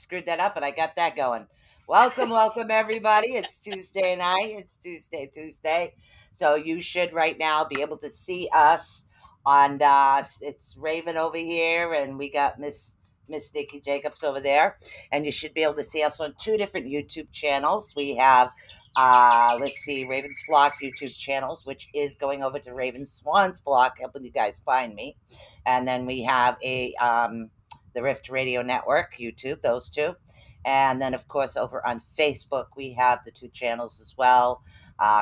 screwed that up, but I got that going. Welcome, everybody. It's Tuesday night. It's Tuesday. So you should right now be able to see us on. It's Raven over here, and we got Miss Nikki Jacobs over there, and you should be able to see us on two different YouTube channels. We have. Let's see, Raven's Flock YouTube channels, which is going over to Raven Swans Block, helping you guys find me. And then we have the Rift Radio Network, YouTube, those two. And then, of course, over on Facebook, we have the two channels as well,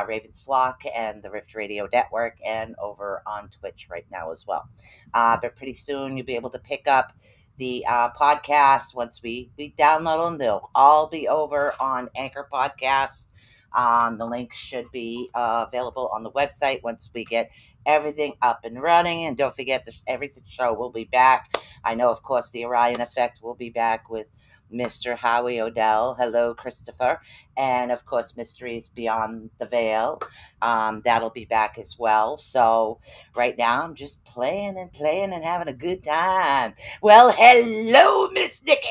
Raven's Flock and the Rift Radio Network, and over on Twitch right now as well. But pretty soon you'll be able to pick up the podcast once we download them. They'll all be over on Anchor Podcasts. The link should be available on the website once we get everything up and running. And don't forget, the Everything Show will be back. I know, of course, the Orion Effect will be back with Mr. Howie Odell. Hello, Christopher. And, of course, Mysteries Beyond the Veil. That'll be back as well. So right now I'm just playing and having a good time. Well, hello, Miss Nikki.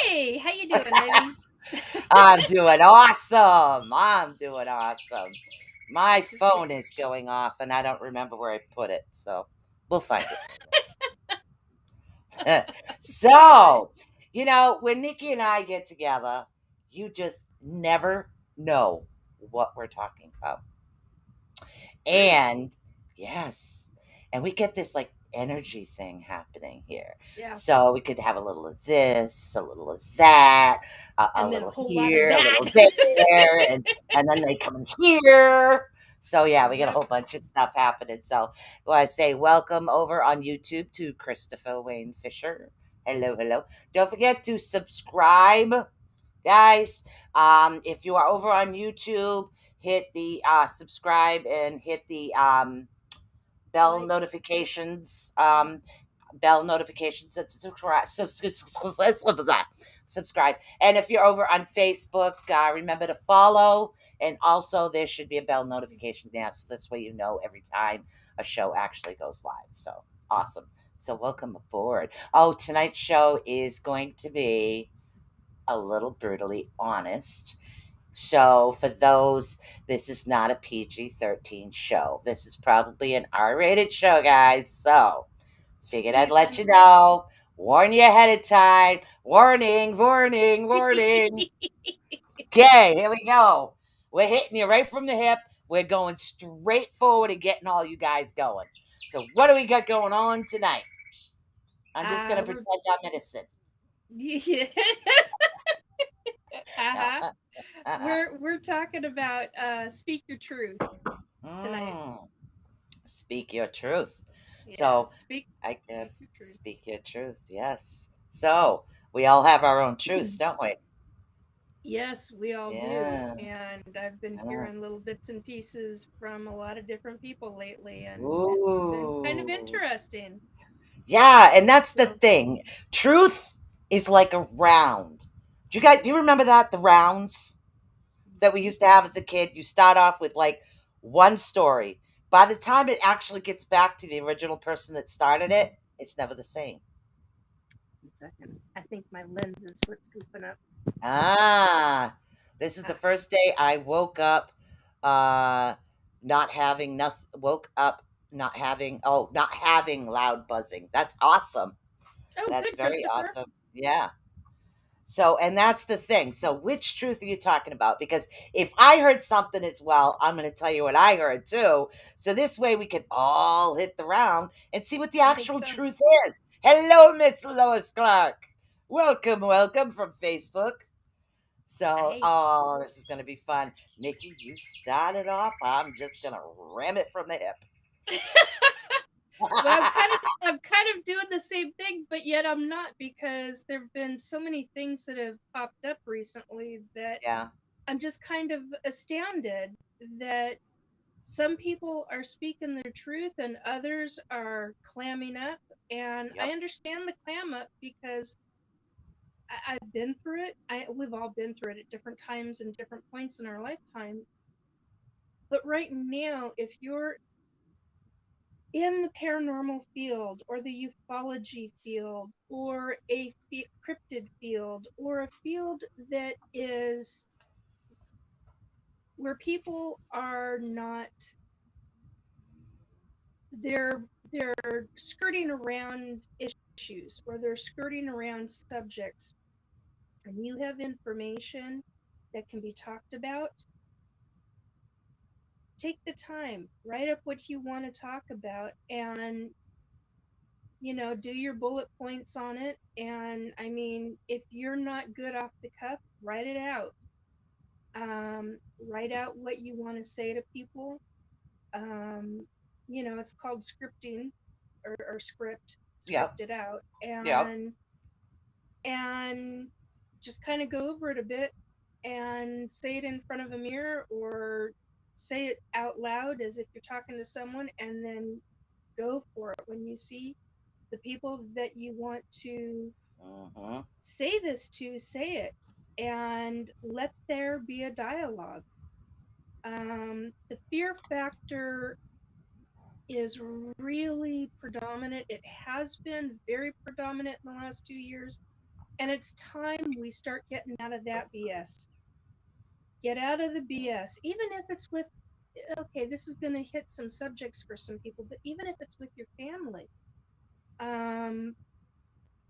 Hey, how you doing, Raven? I'm doing awesome. My phone is going off and I don't remember where I put it, so we'll find it. So, when Nikki and I get together, you just never know what we're talking about. And yes, and we get this like energy thing happening here. Yeah. So we could have a little of this, a little of that, a And then a little whole here, lot a of little that. there, and then they come in here. So yeah, we get a whole bunch of stuff happening. So I say welcome over on YouTube to Christopher Wayne Fisher. Hello. Don't forget to subscribe, guys. If you are over on YouTube, hit the subscribe and hit the bell Like. notifications. Bell notifications. Subscribe. And if you're over on Facebook, remember to follow. And also, there should be a bell notification there, so this way you know every time a show actually goes live. So awesome. So welcome aboard. Oh, tonight's show is going to be a little brutally honest. So, for those, this is not a PG-13 show. This is probably an R-rated show, guys. So, figured I'd let you know. Warn you ahead of time. Warning. Okay, here we go. We're hitting you right from the hip. We're going straight forward and getting all you guys going. So, what do we got going on tonight? I'm just going to pretend I'm innocent. Yeah. Uh-huh. We're talking about Speak Your Truth tonight. Speak your truth. Yeah, So speak I guess your truth. speak your truth. Yes. So we all have our own truths, don't we? Yes, we all do. Yeah. And I've been hearing little bits and pieces from a lot of different people lately, and it's been kind of Ooh. interesting. Yeah, and that's the So, thing. Truth is like a round. Do you remember that? The rounds that we used to have as a kid? You start off with like one story. By the time it actually gets back to the original person that started it, it's never the same. 1 second. I think my lens is what's goofing up. This is the first day I woke up not having nothing not having loud buzzing. That's awesome. Oh, That's good, very Christopher. awesome. Yeah. So, and that's the thing. So, which truth are you talking about? Because if I heard something as well, I'm going to tell you what I heard too. So, this way we can all hit the round and see what the I think actual so. truth is. Hello, Miss Lois Clark. Welcome from Facebook. So, Hey. oh, this is going to be fun. Nikki, you started off. I'm just going to ram it from the hip. Well, I'm kind of doing the same thing, but yet I'm not, because there've been so many things that have popped up recently that Yeah. I'm just kind of astounded that some people are speaking their truth and others are clamming up. And I Yep. understand the clam up because I've been through it. We've all been through it at different times and different points in our lifetime. But right now, in the paranormal field or the ufology field or a cryptid field or a field that is where people are not, they're skirting around issues or they're skirting around subjects, and you have information that can be talked about, take the time, write up what you want to talk about, and do your bullet points on it. And I mean, if you're not good off the cuff, write it out. Write out what you want to say to people. um, it's called scripting, or Yep. script it out, Yep. and just kind of go over it a bit and say it in front of a mirror or say it out loud as if you're talking to someone, and then go for it when you see the people that you want to Mm-hmm. say this to, say it, and let there be a dialogue. The fear factor is really predominant. It has been very predominant in the last 2 years, and it's time we start getting out of that BS. Get out of the BS, even if it's with, okay, this is going to hit some subjects for some people, but even if it's with your family, um,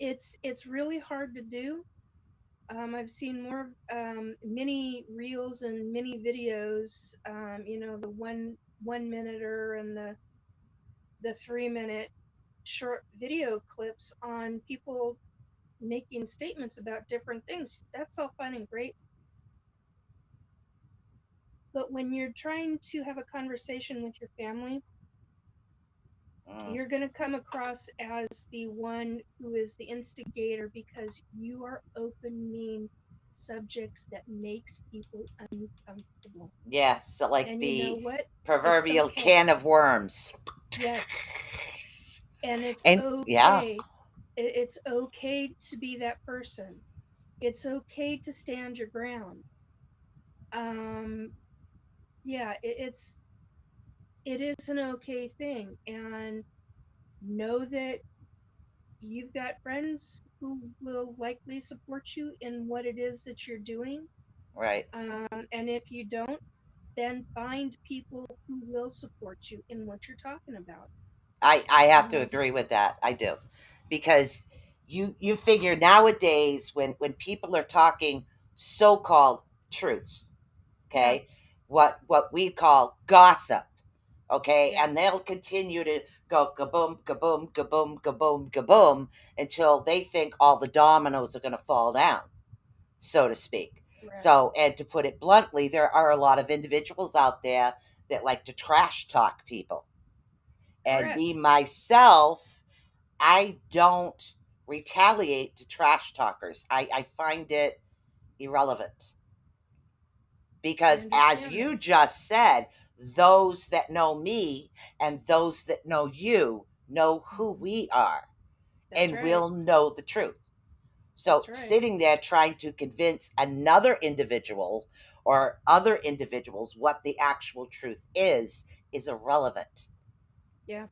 it's really hard to do. I've seen more mini reels and mini videos, the one minuter and the 3 minute short video clips on people making statements about different things. That's all fine and great. But when you're trying to have a conversation with your family, Mm. you're going to come across as the one who is the instigator because you are opening subjects that makes people uncomfortable. Yeah. So, like And you know the what? It's proverbial okay. can of worms. Yes. And it's And yeah, okay. It's okay to be that person. It's okay to stand your ground. Um, yeah, it is an okay thing. And know that you've got friends who will likely support you in what it is that you're doing. right. And if you don't, then find people who will support you in what you're talking about. I have to Um, agree with that. I do, because you figure nowadays when people are talking so-called truths, yeah, okay, what we call gossip, okay, yeah, and they'll continue to go kaboom, kaboom, kaboom, kaboom, kaboom until they think all the dominoes are going to fall down, so to speak. correct, So, and to put it bluntly, there are a lot of individuals out there that like to trash talk people. And me, correct. myself, I don't retaliate to trash talkers. I find it irrelevant I because, as understand that. you just said, those that know me and those that know you know who Mhm. we are That's and right. will know the truth. So, That's right. sitting there trying to convince another individual or other individuals what the actual truth is irrelevant. Yeah.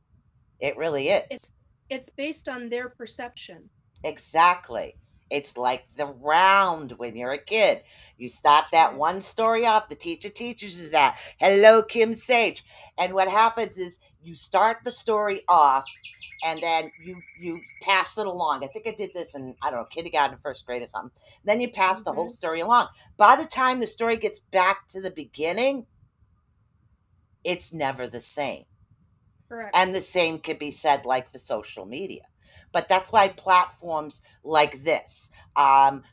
It really is. It's it's based on their perception. Exactly. It's like the round when you're a kid. You start That's that right. one story off, the teacher teaches you that. Hello, Kim Sage. And what happens is you start the story off and then you pass it along. I think I did this in, I don't know, kindergarten, first grade or something. Then you pass the whole Hmm. story along. By the time the story gets back to the beginning, it's never the same. Correct. And the same could be said like for social media. But that's why platforms like this,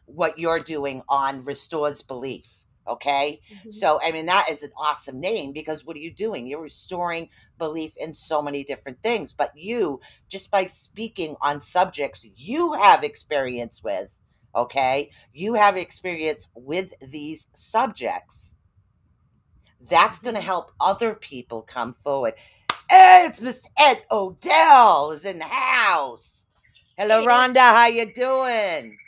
what you're doing on Restores Belief, okay? Hmm. So, I mean, that is an awesome name because what are you doing? You're restoring belief in so many different things. But you, just by speaking on subjects you have experience with, okay? You have experience with these subjects. That's going to Hmm. help other people come forward. Hey, it's Miss Ed Odell is in the house. Hello, Hey, Ed. Rhonda. How you doing?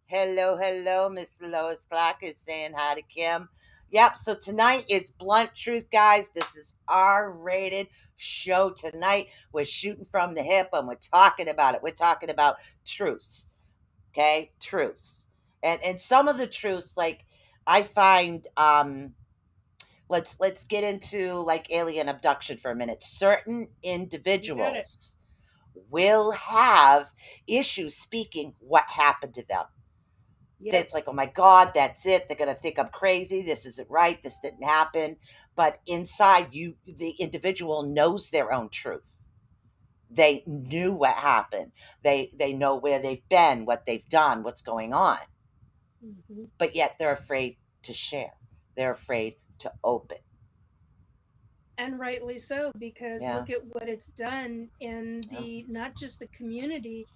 Hello, hello. Miss Lois Clark is saying hi to Kim. Yep. So tonight is Blunt Truth, guys. This is R-rated show tonight. We're shooting from the hip and we're talking about it. We're talking about truths. Okay? Truths. And some of the truths, like I find let's get into like alien abduction for a minute. Certain You got it. individuals will have issues speaking what happened to them. Yep. It's like, oh my God, that's it. They're going to think I'm crazy. This isn't right. This didn't happen. But inside you, the individual knows their own truth. They knew what happened. They know where they've been, what they've done, what's going on. Hmm. But yet they're afraid to share. They're afraid to open. And rightly so, because Yeah. look at what it's done in Yeah. the not just the community,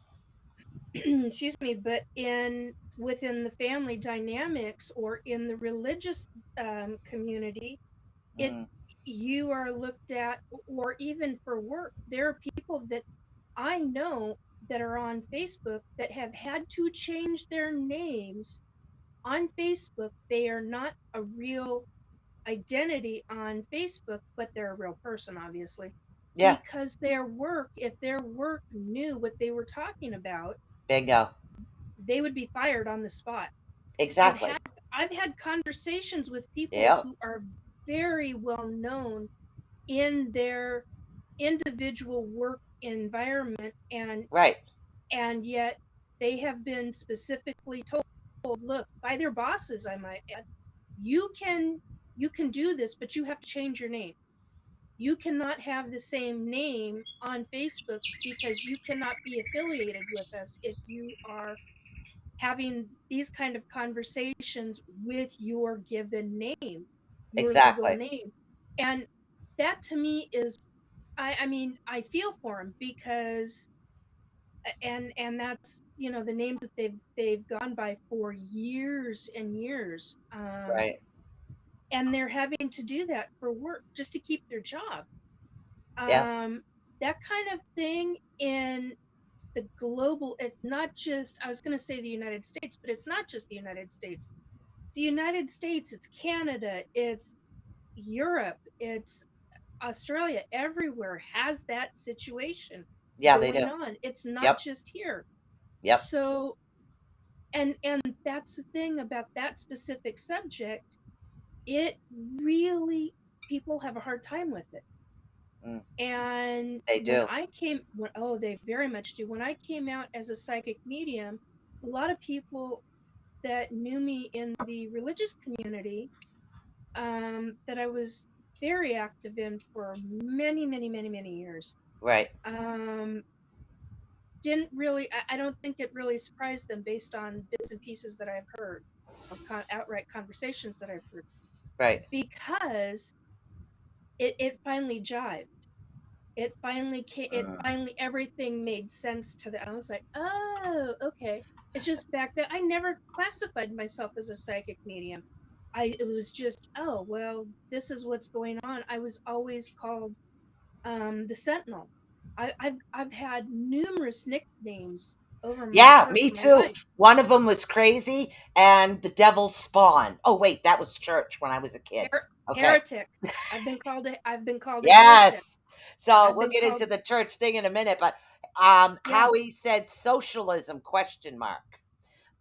excuse me, but in within the family dynamics or in the religious community. It Mm, You are looked at, or even for work. There are people that I know that are on Facebook that have had to change their names on Facebook. They are not a real identity on Facebook, but they're a real person, obviously, yeah. because if their work knew what they were talking about, Bingo. they would be fired on the spot. I've Exactly. had I've had conversations with people Yeah. who are very well known in their individual work environment, Right. and yet they have been specifically told, look, by their bosses, I might add, you can you can do this, but you have to change your name. You cannot have the same name on Facebook because you cannot be affiliated with us if you are having these kind of conversations with your given name, your legal Exactly. name. And that to me is, I mean, I feel for them because, and that's, the names that they've gone by for years and years. Right. And they're having to do that for work just to keep their job. Yeah. Um, that kind of thing in the global, it's not just, I was going to say the United States, but it's not just the United States. It's the United States, it's Canada, it's Europe, it's Australia. Everywhere has that situation Yeah, they going do. on. It's not Yep. just here. Yep. So, and that's the thing about that specific subject. It really, people have a hard time with it. Mm, And they do. oh, they very much do. When I came out as a psychic medium, a lot of people that knew me in the religious community, that I was very active in for many, many, many, many years, Right. um, didn't really, I don't think it really surprised them based on bits and pieces that I've heard, or outright conversations that I've heard, Right. because it finally jived. It Mm, finally, everything made sense to the I was like, oh, okay. It's just back then I never classified myself as a psychic medium. It was just, oh well, this is what's going on. I was always called the Sentinel. I've had numerous nicknames over my yeah, course me of my too. life. One of them was crazy and the devil's spawn. Oh wait, that was church when I was a kid. Okay. Heretic. I've been called a heretic. Yes. So I've we'll been get into called, the church thing in a minute, but yeah. Howie said socialism question mark.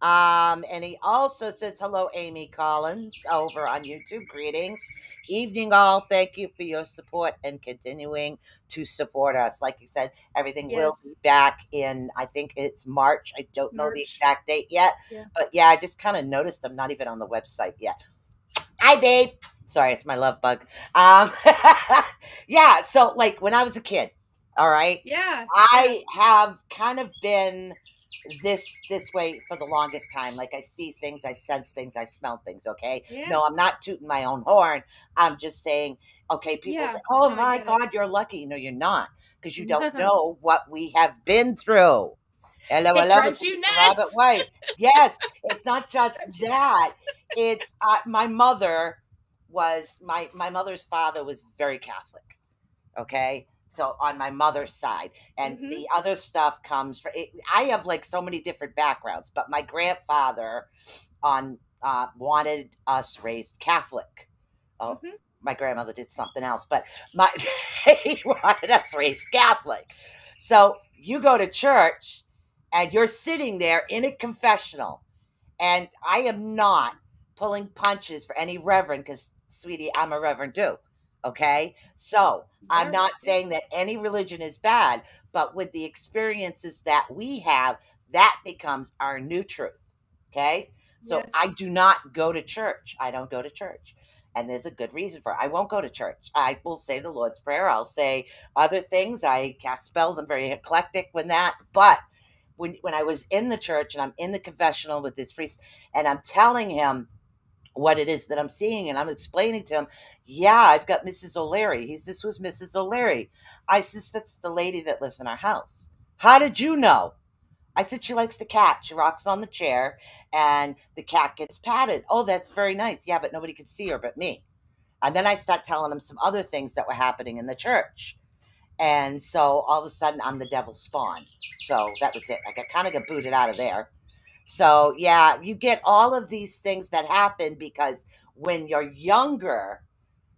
And he also says, hello, Amy Collins over on YouTube. Greetings. Evening, all. Thank you for your support and continuing to support us. Like you said, everything will be Yes. back in, I think it's March. I don't know the March. exact date yet. Yeah. But yeah, I just kind of noticed I'm not even on the website yet. Hi, babe. Sorry, it's my love bug. Um, yeah, so like when I was a kid, all right, Yeah. Yeah. I have kind of been this way for the longest time. Like I see things, I sense things, I smell things. Okay, Yeah. no, I'm not tooting my own horn. I'm just saying. Okay, people say, Yeah. "Oh No, I my get it. God, you're lucky." No, you're not, because you don't know what we have been through. Hello, It hello, drives it's you Robert nuts. White. Yes, it's not just Drives you that. nuts. It's my mother was my mother's father was very Catholic. Okay, so on my mother's side, and Hmm. the other stuff comes from. I have like so many different backgrounds, but my grandfather on wanted us raised Catholic. Oh, Mhm. my grandmother did something else, but my he wanted us raised Catholic. So you go to church and you're sitting there in a confessional, and I am not pulling punches for any reverend because, sweetie, I'm a reverend too. Okay. So I'm Yeah, not right. saying that any religion is bad, but with the experiences that we have, that becomes our new truth. Okay. So I Yes. do not go to church. I don't go to church. And there's a good reason for it. I won't go to church. I will say the Lord's Prayer. I'll say other things. I cast spells. I'm very eclectic with that. But when I was in the church and I'm in the confessional with this priest and I'm telling him what it is that I'm seeing, and I'm explaining to him, yeah, I've got Mrs. O'Leary. This was Mrs. O'Leary. I says, that's the lady that lives in our house. How did you know? I said, she likes the cat. She rocks on the chair and the cat gets patted. Oh, that's very nice. Yeah, but nobody could see her but me. And then I start telling him some other things that were happening in the church. And so all of a sudden I'm the devil's spawn. So that was it. I got booted out of there. So yeah, you get all of these things that happen because when you're younger,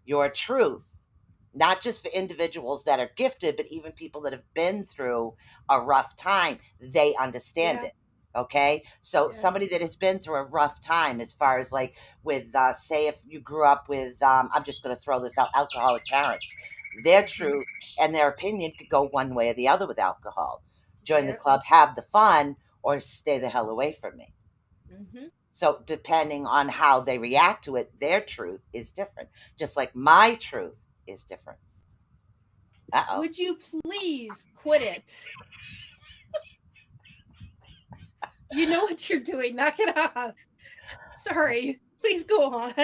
your truth, not just for individuals that are gifted, but even people that have been through a rough time, they understand Yeah. it. Okay. So Yes. somebody that has been through a rough time, as far as like with, say, if you grew up with, I'm just going to throw this out, alcoholic parents, their Mhm. truth and their opinion could go one way or the other with alcohol. Join the Yeah. club, have the fun, or stay the hell away from me. Mhm. So, depending on how they react to it, their truth is different. Just like my truth is different. Uh oh. Would you please quit it? You know what you're doing. Knock it off. Sorry. Please go on.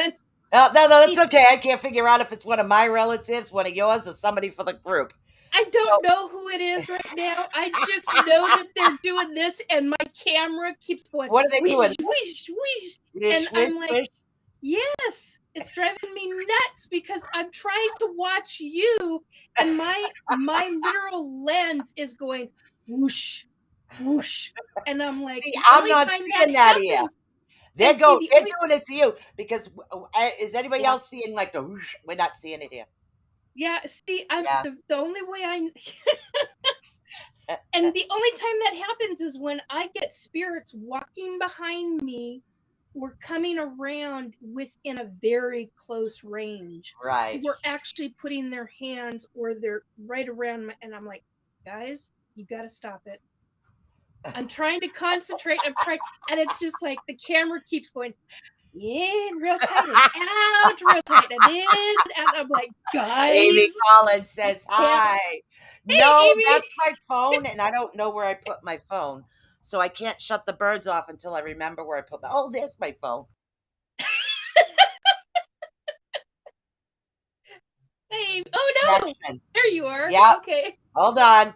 No, no, no, that's See, okay. I can't figure out if it's one of my relatives, one of yours, or somebody for the group. I So, don't know who it is right now. I just know that they're doing this, and my camera keeps going what are they doing? whoosh, whoosh, whoosh. Wish, And wish, I'm like, wish. yes, it's driving me nuts because I'm trying to watch you, and my literal lens is going whoosh, whoosh. And I'm like, See, the I'm only not time that seeing that here. happens, and see, the They're only doing it to you because is anybody yeah, else seeing like the whoosh? We're not seeing it here. yeah, see, I'm Yeah. the only way I and the only time that happens is when I get spirits walking behind me or coming around within a very close range. Right. We're actually putting their hands or they're right around my, and I'm like, guys, you got to stop it. I'm trying to concentrate. I'm trying, and it's just like the camera keeps going in real tight and out real tight and in, and I'm like, guys, Amy Collins I says can't. hi. Hey, No, Amy. that's my phone, and I don't know where I put my phone. So I can't shut the birds off until I remember where I put my. Oh, there's my phone. Hey, oh no, Connection. there you are. Yep. Okay. Hold on.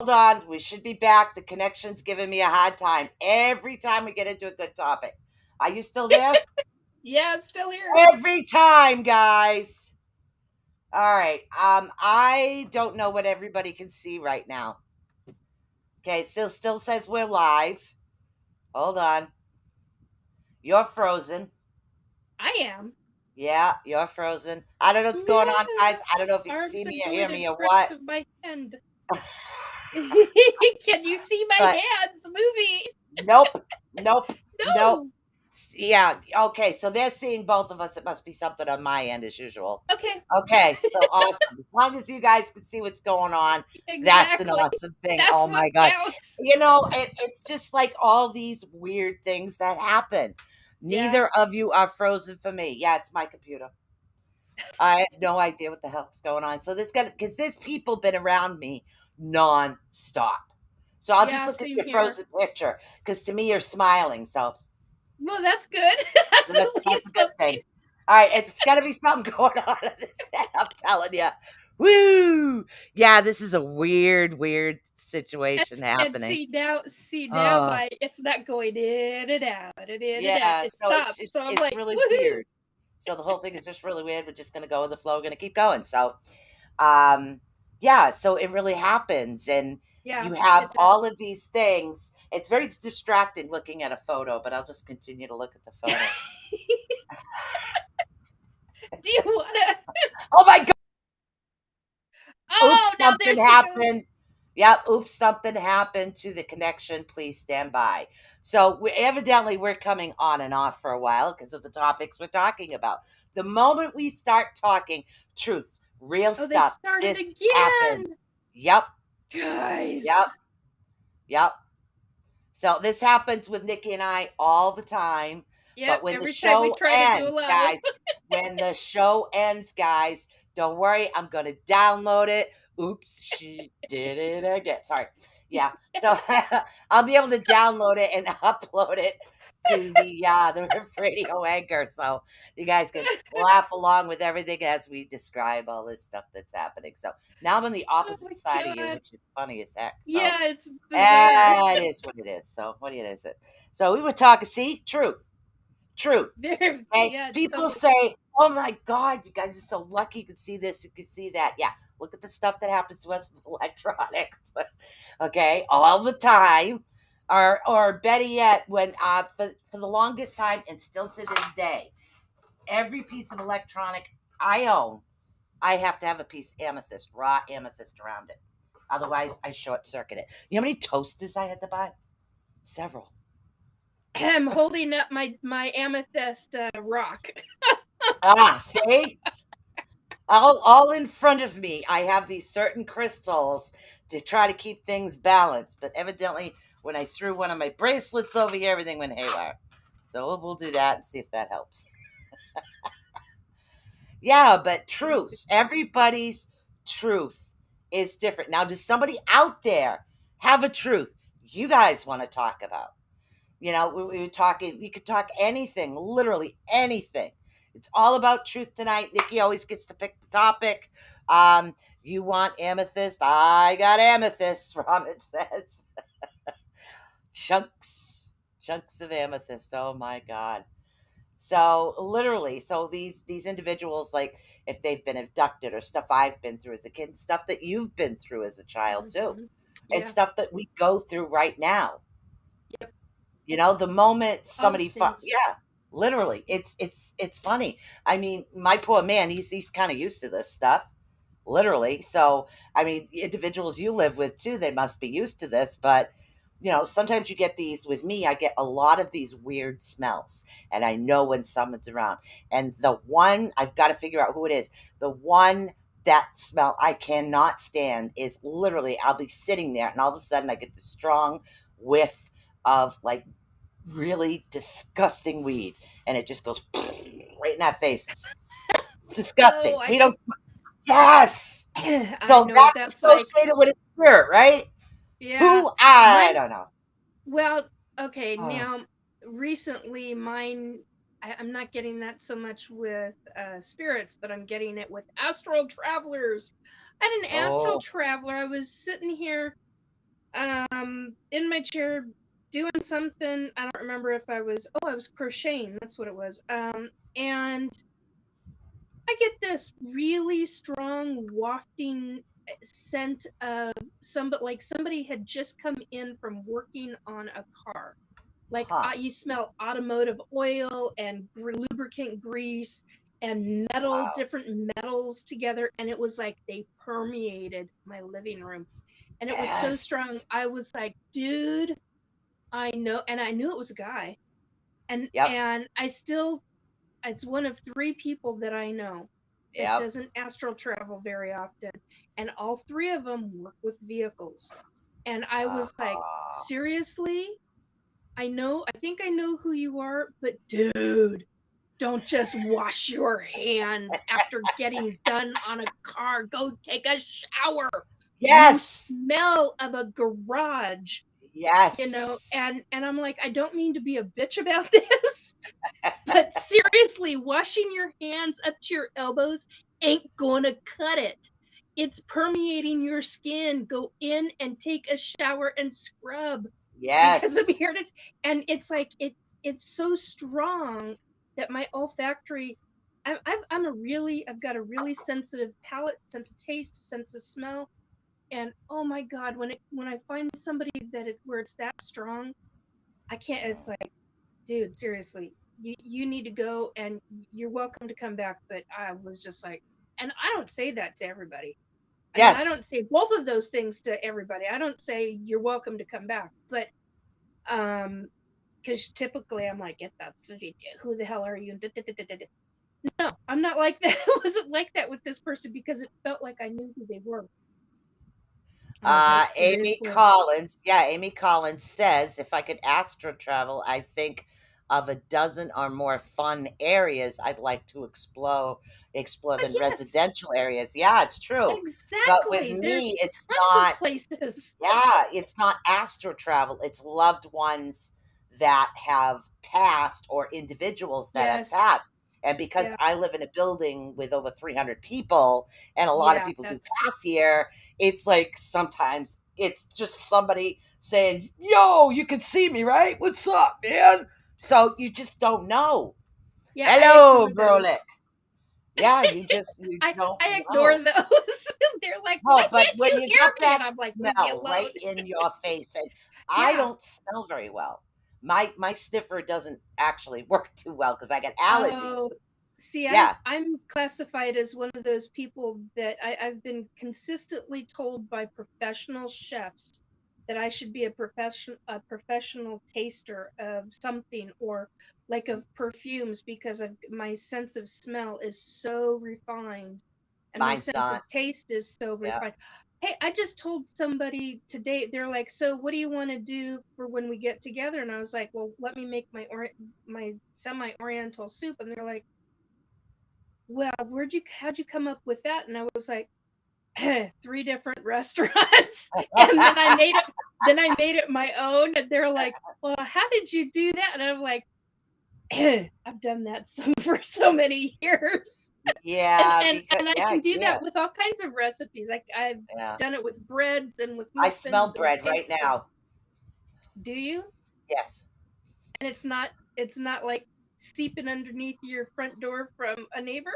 Hold on. We should be back. The connection's giving me a hard time every time we get into a good topic. Are you still there? Yeah, I'm still here. Every time, guys. All right. I don't know what everybody can see right now. Okay, it still says we're live. Hold on. You're frozen. I am. Yeah, you're frozen. I don't know what's going on, guys. I don't know if you can see Arms are me or hear going me or across what. of my hand. Can you see my But hands moving? nope, nope, nope. No. Yeah, okay. So they're seeing both of us. It must be something on my end as usual. Okay. Okay, so awesome. As long as you guys can see what's going on, that's an Exactly. awesome thing. That's Oh what my God. counts. It's just like all these weird things that happen. Yeah. Neither of you are frozen for me. Yeah, it's my computer. I have no idea what the hell's going on. So because there's people been around me non-stop. So I'll just Yeah, look at same your here. frozen picture because to me you're smiling. So Well, that's good. That's that's, at that's a least good something. thing. All right, it's got to be something going on in this set. I'm telling you. Woo! Yeah, this is a weird, weird situation And happening. see now, Oh, my it's not going in and out and in and out. yeah. It So it's stopped. just So I'm it's like, really woohoo! weird. So the whole thing is just really weird. We're just gonna go with the flow. We're gonna keep going. So, um, yeah. So it really happens, and Yeah, you have it does. all of these things. It's very distracting looking at a photo, but I'll just continue to look at the photo. Do you wanna? Oh my God. Oh, Oops, now there something she goes. happened. Yep, oops, something happened to the connection. Please stand by. So, evidently, we're coming on and off for a while because of the topics we're talking about. The moment we start talking truths, real Oh, they stuff, started this happened. again, Yep, guys. yep, yep. So this happens with Nikki and I all the time. Yep. But when the Every time we show try to do a ends, live. guys, when the show ends, guys, don't worry. I'm going to download it. Oops, she did it again. Sorry. Yeah. So I'll be able to download it and upload it to the radio anchor. So you guys can laugh along with everything as we describe all this stuff that's happening. So now I'm on the Oh opposite my side of you, god. which is funny as heck. So Yeah, it's bizarre. it is what it is. So what is it? So we were talking. See, truth, truth. There. Okay. Yeah, it's People totally. say, "Oh my God, you guys are so lucky. You can see this. You can see that." Yeah. Look at the stuff that happens to us with electronics. Okay, all the time. Or better yet, when for the longest time and still to this day, every piece of electronic I own, I have to have a piece of amethyst, raw amethyst around it. Otherwise, I short circuit it. You know how many toasters I had to buy? Several. I'm holding up my amethyst rock. Ah, see? All in front of me, I have these certain crystals to try to keep things balanced. But evidently, when I threw one of my bracelets over here, everything went haywire. So we'll do that and see if that helps. Yeah, but truths, everybody's truth is different. Now, does somebody out there have a truth you guys want to talk about? You know, we were talking, we could talk anything, literally anything. It's all about truth tonight. Nikki always gets to pick the topic. You want amethyst? I got amethyst. Robin says chunks, chunks of amethyst. Oh my God. So literally, so these individuals, like if they've been abducted or stuff I've been through as a kid, stuff that you've been through as a child too, Mhm. and Yeah. stuff that we go through right now. Yep. You know, the moment All the somebody things. yeah, literally. It's funny. I mean, my poor man, he's kind of used to this stuff. Literally. So, I mean, the individuals you live with too, they must be used to this, but you know, sometimes you get these with me, I get a lot of these weird smells and I know when someone's around. And the one I've got to figure out who it is. The one that smell I cannot stand is literally I'll be sitting there and all of a sudden I get the strong whiff of like really disgusting weed, and it just goes right in that face. It's Oh, disgusting. I We don't. Yes. I So know what that's that's like. associated with a spirit, right? Yeah. Who I Mine. don't know. Well, okay, Oh, now recently mine, I'm not getting that so much with spirits, but I'm getting it with astral travelers. I had an astral oh, traveler. I was sitting here in my chair doing something. I don't remember if I was crocheting, that's what it was. And I get this really strong wafting scent of somebody had just come in from working on a car, like huh. you smell automotive oil and lubricant grease and metal, Wow. different metals together, and it was like they permeated my living room, and it was so strong. Yes. I was like, dude, I know. And I knew it was a guy, and Yep. and I still, it's one of three people that I know that Yep. doesn't astral travel very often, and all three of them work with vehicles. And I was like, Uh-huh. seriously? I think I know who you are, but dude, don't just wash your hands after getting done on a car. Go take a shower. You Yes. smell of a garage, Yes. and I'm like, I don't mean to be a bitch about this, but seriously, washing your hands up to your elbows ain't gonna cut it. It's permeating your skin. Go in and take a shower and scrub, because I'm Yes. here to, and it's like it's so strong that my olfactory, I've got a really sensitive palate, sense of taste, sense of smell, And oh my God, when I find somebody where it's that strong, I can't. It's like, dude, seriously, you need to go, and you're welcome to come back. But I was just like, and I don't say that to everybody. I mean, I Yes. don't say both of those things to everybody. I don't say you're welcome to come back, but um, because typically I'm like, get the who the hell are you? No, I'm not like that. I wasn't like that with this person because it felt like I knew who they were. I was like, Amy seriously? Collins, yeah, Amy Collins says if I could astro travel, I think of a dozen or more fun areas I'd like to explore Oh, than yes, residential areas. Yeah, it's true. But with exactly. There's me, it's tons of not. places. Yeah, it's not astro travel. It's loved ones that have passed or individuals that have Yes, passed. And because yeah, I live in a building with over 300 people and a lot of yeah. people do That's pass here, it's like sometimes it's just somebody saying, "Yo, you can see me, right? What's up, man?" So you just don't know. yeah. I Hello, ignore those. Brolic. Yeah, you don't I ignore know. those. They're like, why No, but can't when you you hear got me? And that I'm like, leave me smell alone. right in your face, and I Yeah. don't smell very well. My sniffer doesn't actually work too well because I get allergies. Oh, see, Yeah, I'm classified as one of those people that I've been consistently told by professional chefs that I should be a professional taster of something, or like of perfumes, because my sense of smell is so refined and my mine's sense of not. taste is so Yeah, refined. Hey, I just told somebody today, they're like, so what do you want to do for when we get together? And I was like, well, let me make my semi-oriental soup. And they're like, well, how'd you come up with that? And I was like, three different restaurants. And then I made it my own. And they're like, well, how did you do that? And I'm like, I've done that for so many years. and yeah, and because and I yeah, I can do that can't. with all kinds of recipes. I've Yeah, done it with breads and with I smell muffins and bread right cakes. And now. do you? Yes. And it's not like seeping underneath your front door from a neighbor.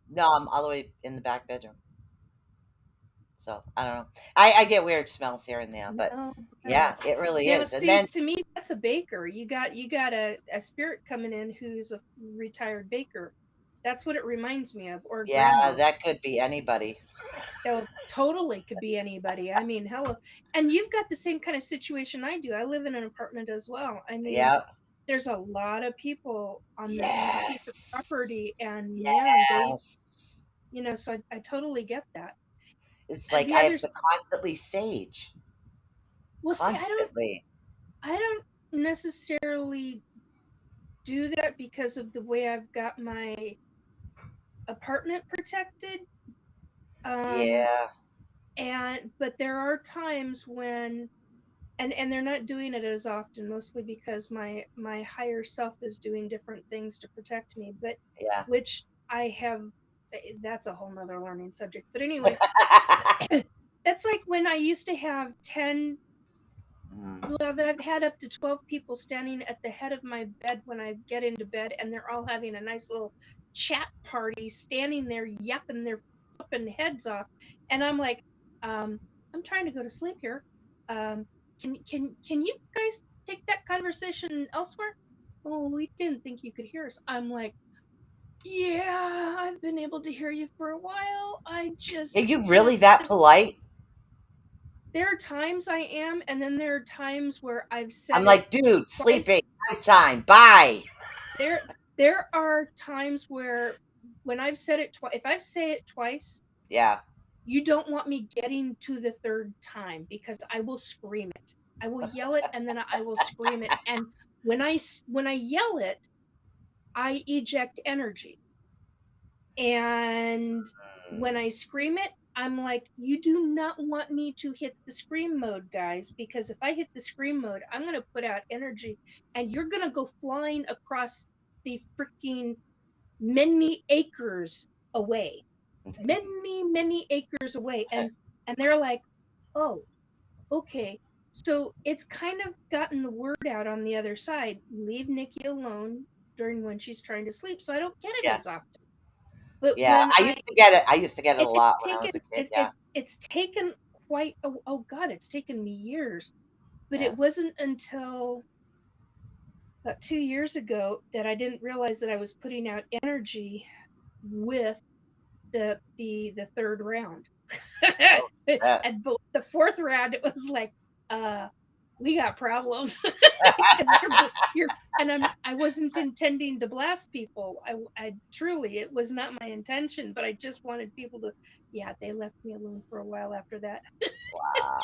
No, I'm all the way in the back bedroom. So I don't know. I get weird smells here and there, but No, yeah, it really now is. And see, then to me that's a baker. You got a spirit coming in who's a retired baker. That's what it reminds me of, or yeah, grandma. that could be anybody. Oh, totally could be anybody. I mean, hello. And you've got the same kind of situation I do. I live in an apartment as well. I mean, Yeah. there's a lot of people on this piece of Yes. property, and man, Yes. so I totally get that. It's And like the I have others, to constantly sage. well, see, Constantly. I don't necessarily do that because of the way I've got my apartment protected. Um, Yeah. but there are times when, and they're not doing it as often, mostly because my higher self is doing different things to protect me, but Yeah. which I have. That's a whole nother learning subject, but anyway, that's like when I used to have 10, Mm. well, that I've had up to 12 people standing at the head of my bed when I get into bed, and they're all having a nice little chat party, standing there yapping their flipping heads off. And I'm like, I'm trying to go to sleep here. Um, can you guys take that conversation elsewhere? Oh, we didn't think you could hear us. I'm like, yeah, I've been able to hear you for a while. I just Are you can't really that just polite? There are times I am, and then there are times where I've I'm said it like, dude, sleeping. twice. Nighttime. Bye. There there are times where when I've said it twice, if I've said it twice, Yeah. you don't want me getting to the third time because I will scream it. I will yell it, and then I will scream it. And when I yell it, I eject energy. And when Mm. I scream it, I'm like, you do not want me to hit the scream mode, guys, because if I hit the scream mode, I'm going to put out energy, and you're going to go flying across the freaking many acres away. Many, many acres away. And they're like, "Oh, okay." So it's kind of gotten the word out on the other side. Leave Nikki alone during when she's trying to sleep, so I don't get it Yeah. as often. But Yeah, when I used to get it. I used to get it a it's lot when I taken was a kid. Yeah, it's taken quite oh God, it's taken me years. But yeah. it wasn't until about 2 years ago that I didn't realize that I was putting out energy with the third round. Oh, that. And the fourth round, it was like, uh, we got problems because you're and I wasn't intending to blast people. I truly, it was not my intention, but I just wanted people to, yeah, they left me alone for a while after that. Wow.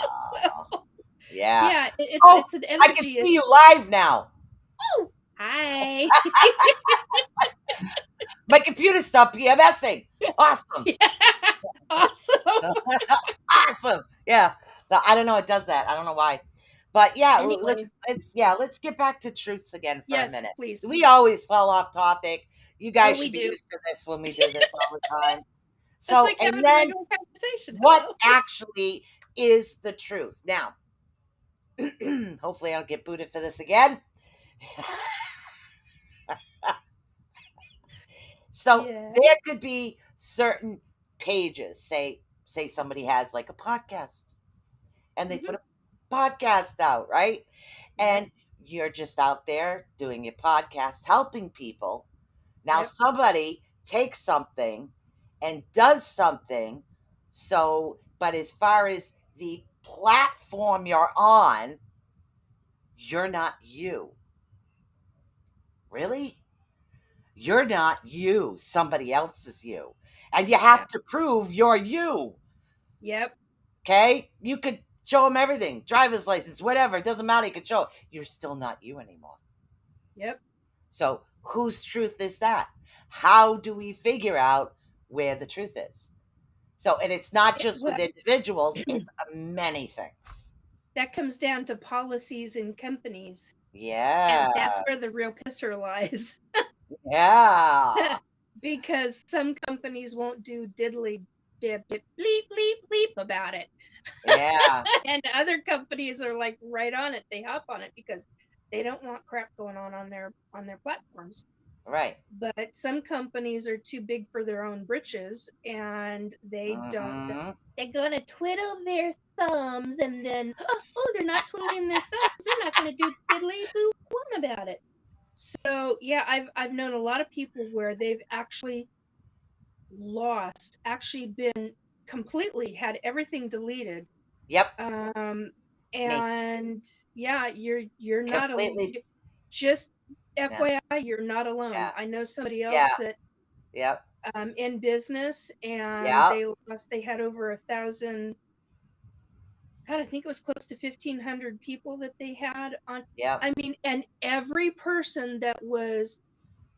So Yeah. yeah, Oh, it's an I can energy see issue. you live now. Oh, hi. My computer stopped PMSing. Awesome. Yeah, awesome. Awesome. Yeah. So I don't know. It does that. I don't know why. But yeah, Anyway, let's get back to truths again for a yes, minute. please. We always fell off topic. You Oh, guys we should be do. used to this when we do this all the time. It's So, like and having a then regular conversation. what Hello. actually is the truth? Now, hopefully, I'll get booted for this again. So Yeah. there could be certain pages. Say somebody has like a podcast and they Hmm. put a podcast out, right? Yep. And you're just out there doing your podcast, helping people. Now Yep. somebody takes something and does something. So, but as far as the platform you're on, you're not you. Really? You're not you. Somebody else is you. And you have Yeah. to prove you're you. Yep. Okay? You could show them everything, driver's license, whatever. It doesn't matter. You could show it. You're still not you anymore. Yep. So, whose truth is that? How do we figure out where the truth is? So, and it's not just Well, with individuals, it's many things. that comes down to policies and companies, and Yeah. that's where the real pisser lies. Yeah. Because some companies won't do diddly dip dip bleep bleep bleep about it, Yeah. and other companies are like right on it. They hop on it because they don't want crap going on their platforms. Right. But some companies are too big for their own britches, and they don't, Mm-hmm. they're gonna twiddle their thumbs, and then oh, they're not twiddling their thumbs, they're not gonna do diddly boo one about it. So yeah, I've known a lot of people where they've actually lost, actually been completely had everything deleted. Yep. um Me. and yeah, you're not Completely. just Yeah. FYI, you're not alone. Yeah. I know somebody else Yeah. that Yep. in business, and Yep. they had over 1,000. God, I think it was close to 1,500 people that they had on. Yep. I mean, and every person that was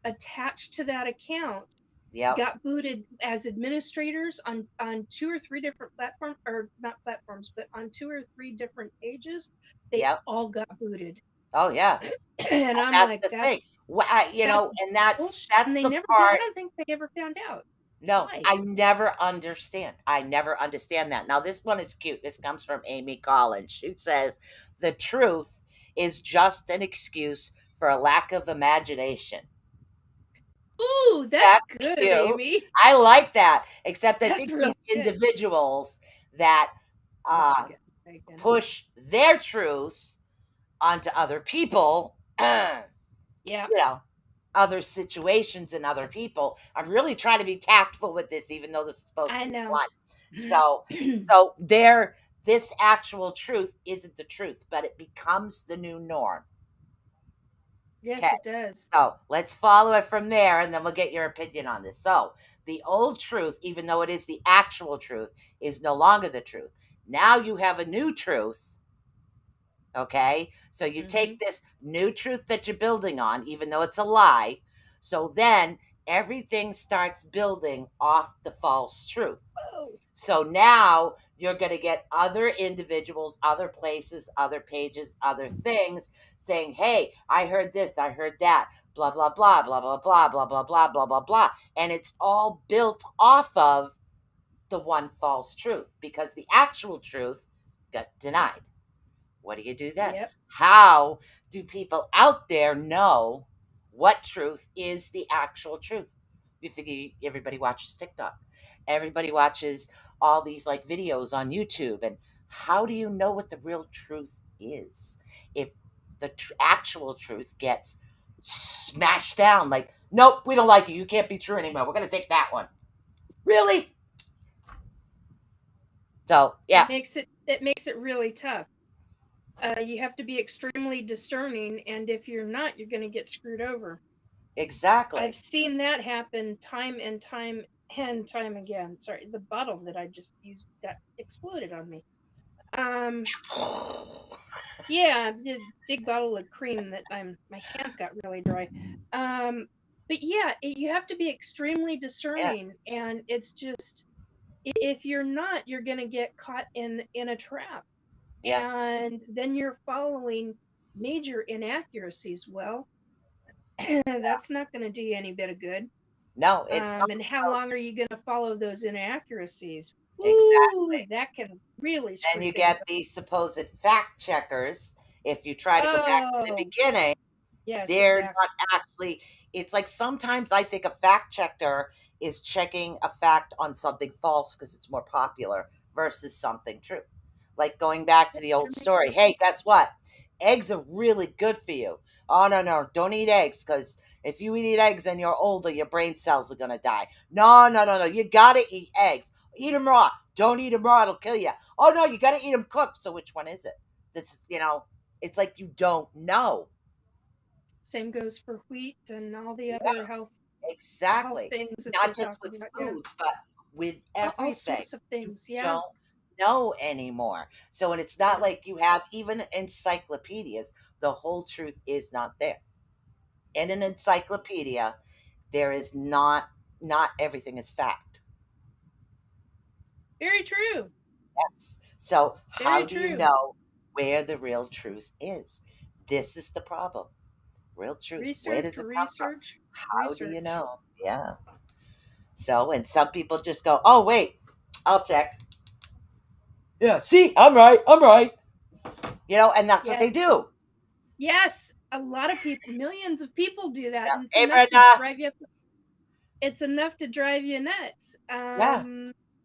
attached to that account Yep. got booted as administrators on two or three different platforms, or not platforms, but on two or three different pages. They Yep. all got booted. Oh yeah. And Well, I'm that's like, the thing. that's And that's bullshit. And they the never did. I part. don't think they ever found out No, why. I never understand. I never understand that. Now, this one is cute. This comes from Amy Collins, who says the truth is just an excuse for a lack of imagination. Ooh, that's That's good, cute. Amy. I like that. Except I That's think really these good. individuals that Oops, uh, you got me again. push their truth onto other people, Yeah, you know, other situations and other people. I'm really trying to be tactful with this, even though this is supposed to I be know. blunt. So this actual truth isn't the truth, but it becomes the new norm. Okay. Yes, it does. So let's follow it from there and then we'll get your opinion on this. So the old truth, even though it is the actual truth, is no longer the truth. Now you have a new truth. Okay. So you Hmm. take this new truth that you're building on, even though it's a lie. So then everything starts building off the false truth. Oh, So now you're going to get other individuals, other places, other pages, other things saying, hey, I heard this, I heard that, blah, blah, blah, blah, blah, blah, blah, blah, blah, blah, blah, blah. And it's all built off of the one false truth because the actual truth got denied. What do you do then? yep. How do people out there know what truth is the actual truth? You figure everybody watches TikTok. Everybody watches all these like videos on YouTube. And how do you know what the real truth is if the actual truth gets smashed down? Like, nope, we don't like you. You can't be true anymore. We're going to take that one. Really? So, yeah, It makes it really tough. You have to be extremely discerning, and if you're not, you're going to get screwed over. I've exactly. seen that happen time and time again. Sorry, the bottle that I just used got exploded on me. Um, yeah, the big bottle of cream that my hands got really dry. Um, but yeah, you have to be extremely Yeah, discerning, and it's just if you're not, you're going to get caught in a trap, yeah. and then you're following major inaccuracies. Well, that's not going to do you any bit of good. No, it's not. And how long are you going to follow those inaccuracies? Woo, Exactly. that can really Then screw you things get up. these supposed fact checkers. If you try to go back to the Oh, beginning, yes, they're exactly. not actually. It's like sometimes I think a fact checker is checking a fact on something false because it's more popular versus something true. Like going back to That the sure old makes story. sense. Hey, guess what? Eggs are really good for you. Oh, no, no, don't eat eggs because if you eat eggs and you're older, your brain cells are going to die. No, no, no, no. You got to eat eggs. Eat them raw. Don't eat them raw. It'll kill you. Oh, no, you got to eat them cooked. So which one is it? This is, it's like you don't know. Same goes for wheat and all the Yeah, other health exactly. things that they Not just talk with about. Yeah, foods, but with all everything. sorts of You things. Yeah, don't know anymore. So, and it's not yeah. like you have even encyclopedias, the whole truth is not there. In an encyclopedia, there is not everything is fact. Very true. Yes. So, how Very do you true. know where the real truth is? This is the problem. Real truth. Where Research, does it come from? research, How do you research. know? Yeah. So, and some people just go, "Oh, wait, I'll check." Yeah, see, I'm right. I'm right. And that's what Yes, they do. yes. A lot of people, millions of people do that, Yeah. and it's Hey, enough to Brenda. drive you. It's enough to drive you nuts. Yeah,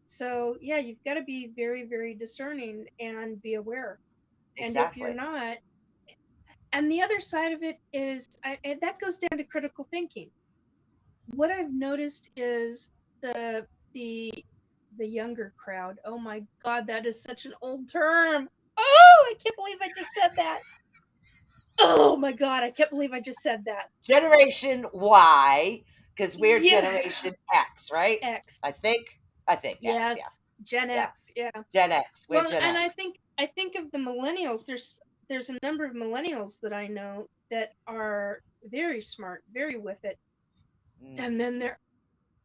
So yeah, you've got to be very, very discerning and be aware. And if you're exactly. not, and the other side of it is, and that goes down to critical thinking. What I've noticed is the the younger crowd. Oh my God, that is such an old term. Oh, I can't believe I just said that. Oh my God, I can't believe I just said that. Generation Y, because we're Yeah, Generation X, right? X. I think. I think X. Yes, Yeah, Gen yeah. X. Yeah. Gen X. We're Well, Gen and X. I think of the millennials. There's a number of millennials that I know that are very smart, very with it. Mm, And then there are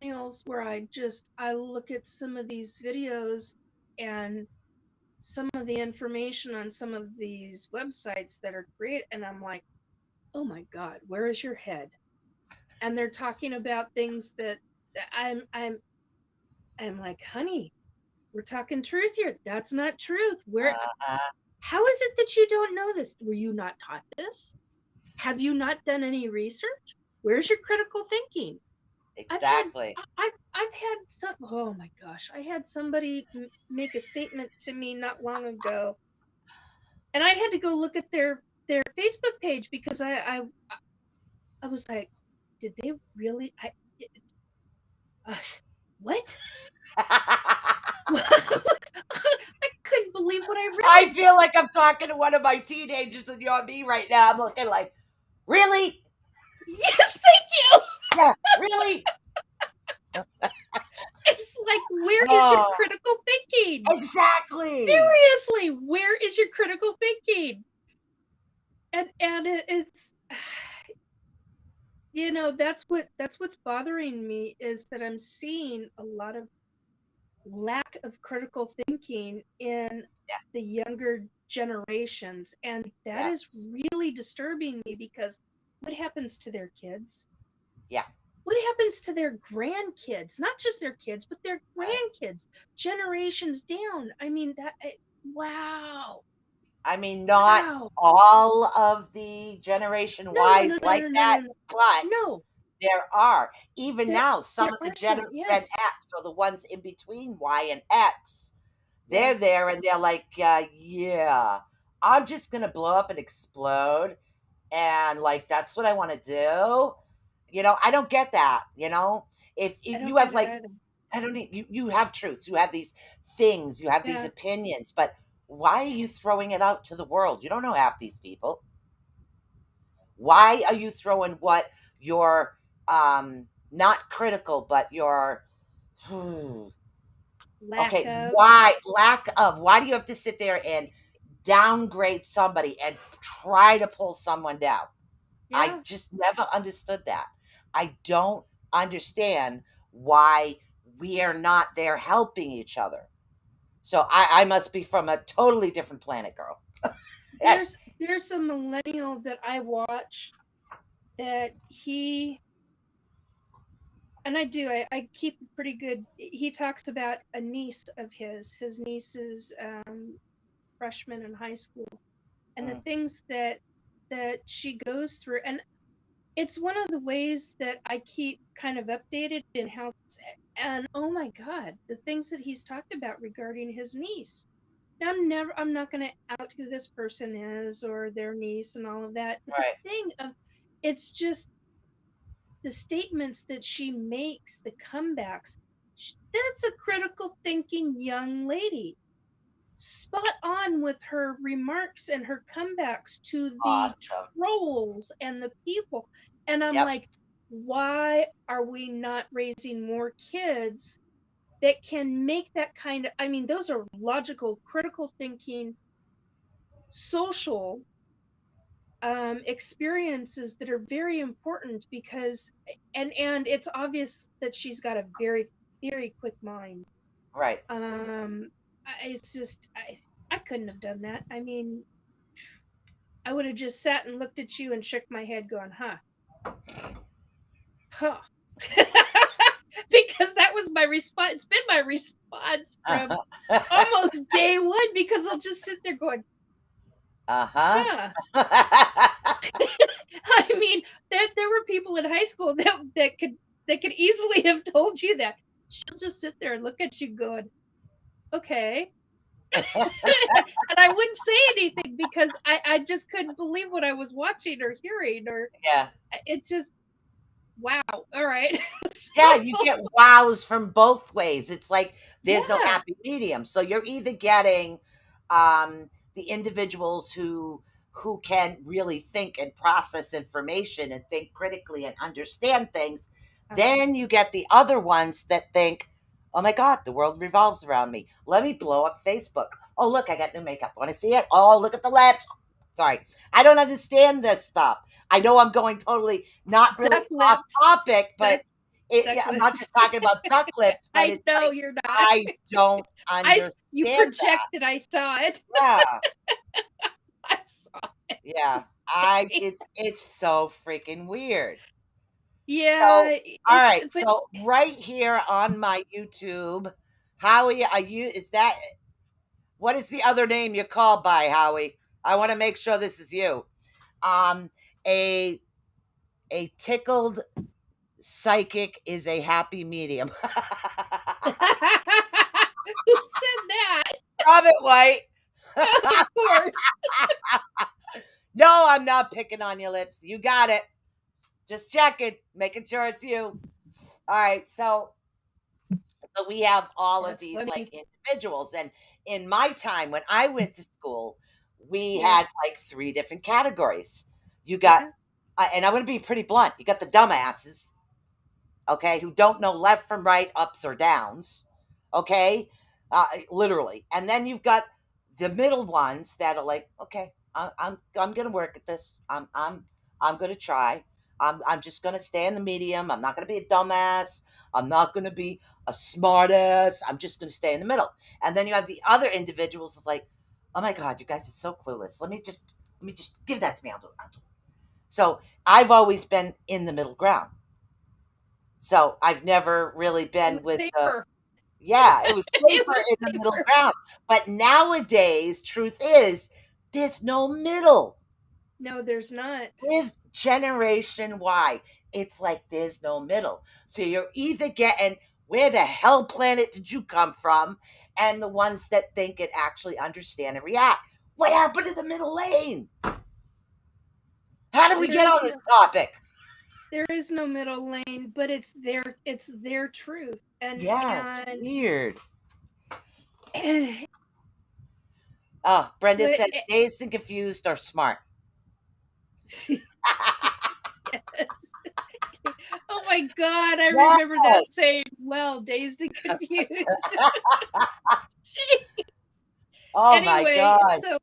millennials where I look at some of these videos and some of the information on some of these websites that are created, and I'm like, oh my God, where is your head? And they're talking about things that I'm like, honey, we're talking truth here. That's not truth. Where uh, How is it that you don't know this? Were you not taught this? Have you not done any research? Where's your critical thinking? I've had exactly. I've had some. Oh my gosh, I had somebody make a statement to me not long ago, and I had to go look at their Facebook page because I was like, did they really? Uh, what? I couldn't believe what I I read. feel like I'm talking to one of my teenagers and you're me right now. I'm looking like, really? Yes, thank you. Yeah, really? It's like, where is your Oh, critical thinking? exactly. Seriously, where is your critical thinking? And it's that's what's bothering me is that I'm seeing a lot of lack of critical thinking in the Yes. younger generations, and that is Yes. really disturbing me because what happens to their kids? Yeah. What happens to their grandkids? Not just their kids, but their Right. grandkids, generations down. I mean, wow. I mean, not Wow. all of the Generation No, no, no, Ys no, like no, no, that, no, no. but No. There are. Even There now, some there of the are some, Gen yes. X, or the ones in between Y and X, Yeah. they're there and they're like, yeah, I'm just gonna blow up and explode, and like that's what I want to do. I don't get that. If I you don't have get it like, either. I don't need you have truths, you have these things, you have these Yeah. opinions, but why are you throwing it out to the world? You don't know half these people. Why are you throwing what your not critical, but your Lack okay, of. why lack of, why do you have to sit there and downgrade somebody and try to pull someone down? I Yeah. just never understood that. I don't understand why we are not there helping each other. So I must be from a totally different planet, girl. Yes. There's a millennial that I watch that he, and I keep a pretty good. He talks about a niece of his niece is freshman in high school, and the Mm, things that she goes through, and it's one of the ways that I keep kind of updated in how, and oh my god, the things that he's talked about regarding his niece. Now, I'm not going to out who this person is or their niece and all of that, but the right. thing of, it's just the statements that she makes, the comebacks. That's a critical thinking young lady, spot on with her remarks and her comebacks to the Awesome. trolls and the people. And I'm Yep. like, why are we not raising more kids that can make that kind of, I mean, those are logical, critical thinking, social experiences that are very important because, and it's obvious that she's got a very, very quick mind. Right. It's just, I couldn't have done that. I mean, I would have just sat and looked at you and shook my head going, huh. Because that was my response. It's been my response from almost day one, because I'll just sit there going, Uh-huh. huh. I mean, there were people in high school that could easily have told you that. She'll just sit there and look at you going, okay. And I wouldn't say anything because I just couldn't believe what I was watching or hearing, or Yeah. it just, wow. All right. Yeah, So you get wows from both ways. It's like there's no yeah. happy medium. So you're either getting the individuals who can really think and process information and think critically and understand things. Uh-huh. Then you get the other ones that think, "Oh my God, the world revolves around me. Let me blow up Facebook. Oh, look, I got new makeup. Want to see it? Oh, look at the lips. Sorry, I don't understand this stuff. I know I'm going totally not Duck really off lips. topic, Duck but yeah, duck I'm not lips. just talking about duck lips, but I it's know like you're not. I don't I You understand that. projected, I saw it. Yeah, I saw it. yeah. I it's so freaking weird. Yeah, So, all it's right. but So right here on my YouTube, Howie, are you? Is that what is the other name you call by, Howie? I want to make sure this is you. Um, a a tickled psychic is a happy medium. who said that? Robert White. Of course. No, I'm not picking on your lips. You got it. Just checking, making sure it's you. All right, so we have all of That's these like funny. individuals, and in my time when I went to school, we Yeah. had like three different categories. You got, Yeah. and I'm going to be pretty blunt. You got the dumbasses, okay, who don't know left from right, ups or downs, okay, literally. And then you've got the middle ones that are like, okay, I'm gonna work at this. I'm gonna try. I'm just gonna stay in the medium. I'm not gonna be a dumbass. I'm not gonna be a smartass. I'm just gonna stay in the middle. And then you have the other individuals. It's like, oh my god, you guys are so clueless. Let me just give that to me. I'll do it. So I've always been in the middle ground. So I've never really It been was with the, safer. yeah, it was It safer was in the middle safer. ground. But nowadays, truth is, there's no middle No, there's not. with Generation Y. it's like there's no middle. So you're either getting where the hell planet did you come from, and the ones that think it actually understand and react. What happened to the middle lane? How did we There get is on this no topic? there is no middle lane, but it's their truth. And Yeah, it's and weird. Oh, Brenda but says dazed and confused or smart. yes. Oh my God, I remember that Yes. saying well, dazed and confused. Oh my Anyway, God. so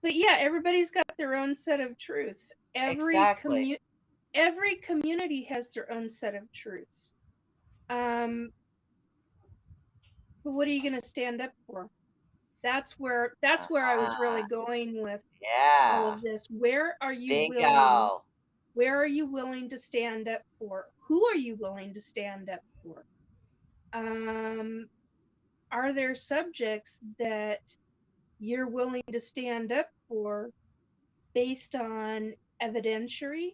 but yeah, everybody's got their own set of truths. Exactly. Every community has their own set of truths. Um, but what are you going to stand up for? That's where I was really Uh-huh. going with all Yeah. of this. Bingo. Where are you willing to stand up for? Who are you willing to stand up for? Um, are there subjects that you're willing to stand up for based on evidentiary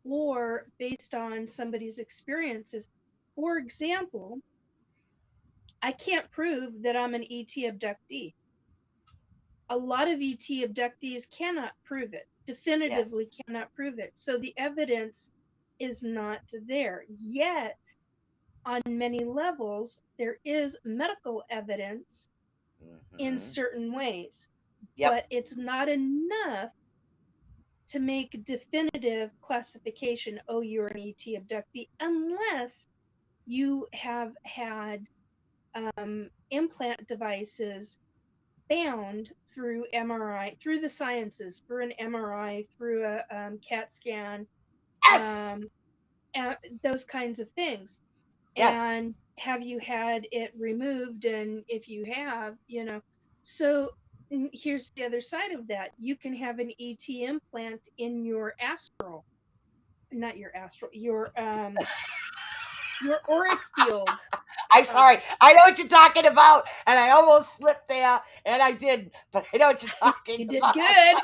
or based on somebody's experiences? For example, I can't prove that I'm an ET abductee. A lot of ET abductees cannot prove it, definitively Yes. cannot prove it. So the evidence is not there. Yet, on many levels, there is medical evidence in Mm-hmm. certain ways, Yep. but it's not enough to make definitive classification, oh, you're an ET abductee, unless you have had implant devices found through MRI, through the sciences, through an MRI, through a CAT scan, Yes. um, those kinds of things. Yes. And have you had it removed? And if you have, so here's the other side of that. You can have an ET implant in your astral, not your astral, your auric field. I'm Uh, sorry. I know what you're talking about, and I almost slipped there, and I didn't. But I know what you're talking you did about. good.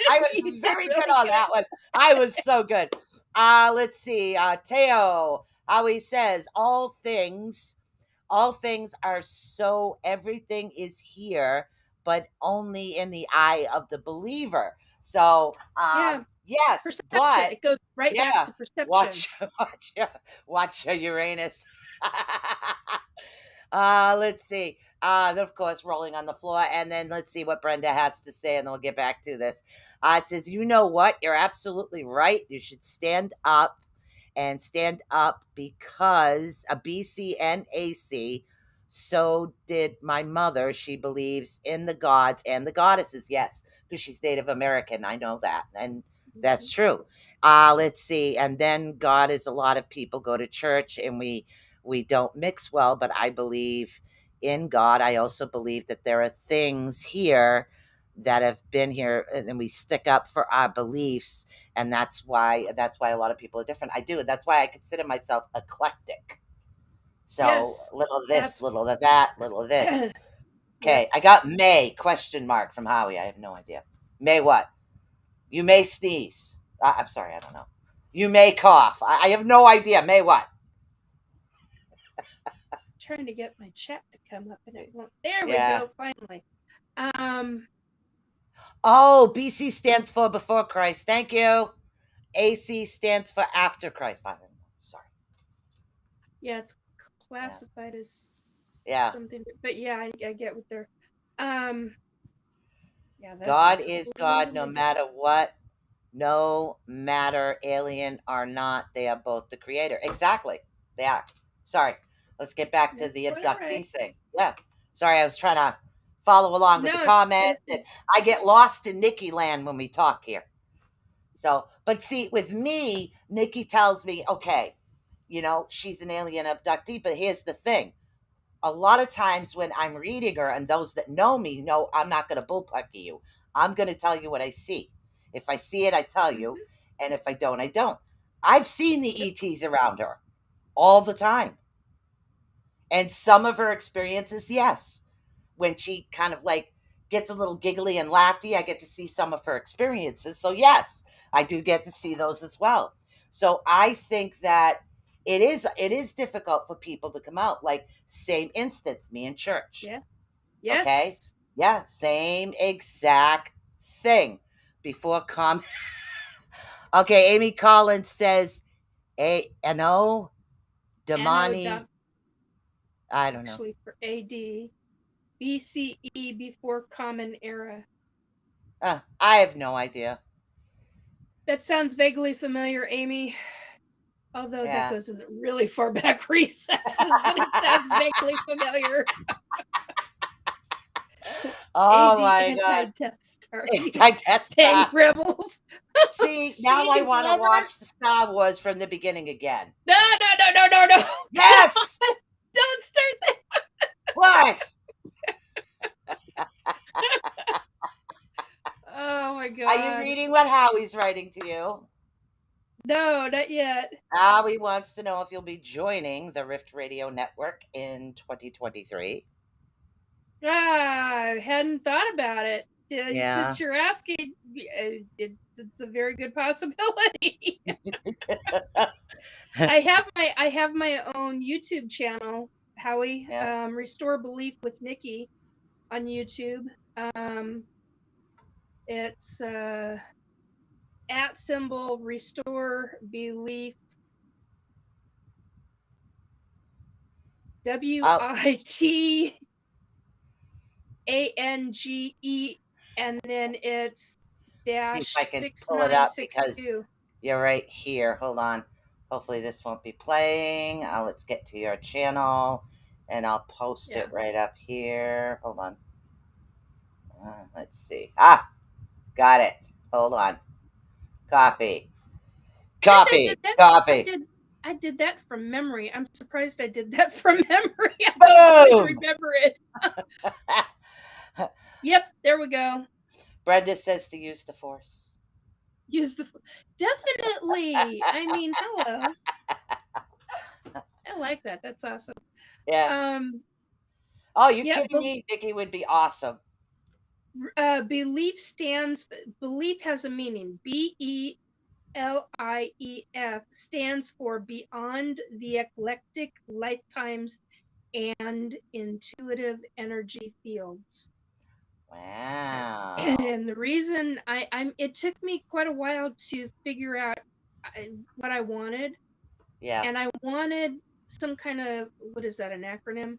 I You was did very good really on good. that one. I was so good. Let's see. Teo, how he says, all things are so everything is here, but only in the eye of the believer. So, Yeah, yes, perception. but It goes right back yeah, to perception. watch, watch your Uranus. Let's see. Of course, rolling on the floor. And then let's see what Brenda has to say, and then we'll get back to this. It says, you know what? You're absolutely right. You should stand up and stand up because a BC and AC. So did my mother. She believes in the gods and the goddesses. Yes, because she's Native American. I know that. And Mhm. that's true. Let's see. And then God is a lot of people go to church and we don't mix well, but I believe in God. I also believe that there are things here that have been here and we stick up for our beliefs, and that's why a lot of people are different. I do. That's why I consider myself eclectic. So Yes, little of this, that's little of that, little of this. yep. Okay, I got May question mark from Howie. I have no idea. May what? You may sneeze. I'm sorry, I don't know. You may cough. I have no idea. May what? Trying to get my chat to come up and it won't. There we Yeah. go, finally. Um, Oh, BC stands for before Christ. Thank you. AC stands for after Christ. I don't know. Sorry. yeah, it's Yeah. classified as Yeah. something, but yeah, I get what they're. Um, yeah, that's a God is God no totally matter different. what. No matter alien or not, they are both the creator. Exactly. They are. Sorry. Let's get back to That's the quite all right. abductee thing. Yeah. Sorry, I was trying to follow along with the No, it's it, comments, and it's I get lost in Nikki land when we talk here. So, but see, with me, Nikki tells me, okay, she's an alien abductee, but here's the thing. A lot of times when I'm reading her, and those that know me know I'm not going to bullpucky you. I'm going to tell you what I see. If I see it, I tell you. mhm, And if I don't, I don't. I've seen the yep, ETs around her all the time. And some of her experiences, yes. When she kind of like gets a little giggly and laughy, I get to see some of her experiences. So, yes, I do get to see those as well. So I think that it is difficult for people to come out. Like, same instance, me in church. Yeah. Okay. Yes. Yeah. Same exact thing. Before Okay. Amy Collins says, A-N-O, Anno Damani. I don't know. actually for AD. BCE before Common Era. I have no idea. That sounds vaguely familiar, Amy. Although that Yeah. goes in the really far back recesses, but it sounds vaguely familiar. Oh AD my God. anti-death star. You Digest. dang rebels. See, now I Jeez, want to Robert. watch the Star Wars from the beginning again. No, no, no, no, no, no. Yes. Don't start that. What? Oh my Are you God. reading what Howie's writing to you? No, not yet. Howie wants to know if you'll be joining the Rift Radio Network in 2023. I hadn't thought about it. Yeah. Since you're asking, it's a very good possibility. I have my own YouTube channel, Howie. Yeah. Restore Belief with Nikki on YouTube. It's at symbol Restore Belief, I'll WITANGE, and then it's see if dash I can pull it up because 6962. you're right here. Hold on. Hopefully this won't be playing. Let's get to your channel and I'll post Yeah. it right up here. Hold on. Let's see. Got it. Hold on. Copy. Copy. I Copy. did I did that from memory. I'm surprised I did that from memory. I don't always Boom. remember it. Yep, there we go. Brenda says to use the force. Use the definitely. I mean, hello. I like that. That's awesome. Yeah. Oh, you Yeah, kidding me? Nikki would be awesome. belief has a meaning. BELIEF stands for beyond the eclectic lifetimes and intuitive energy fields. Wow. And the reason it took me quite a while to figure out what I wanted, Yeah. and I wanted some kind of, what is that, an acronym?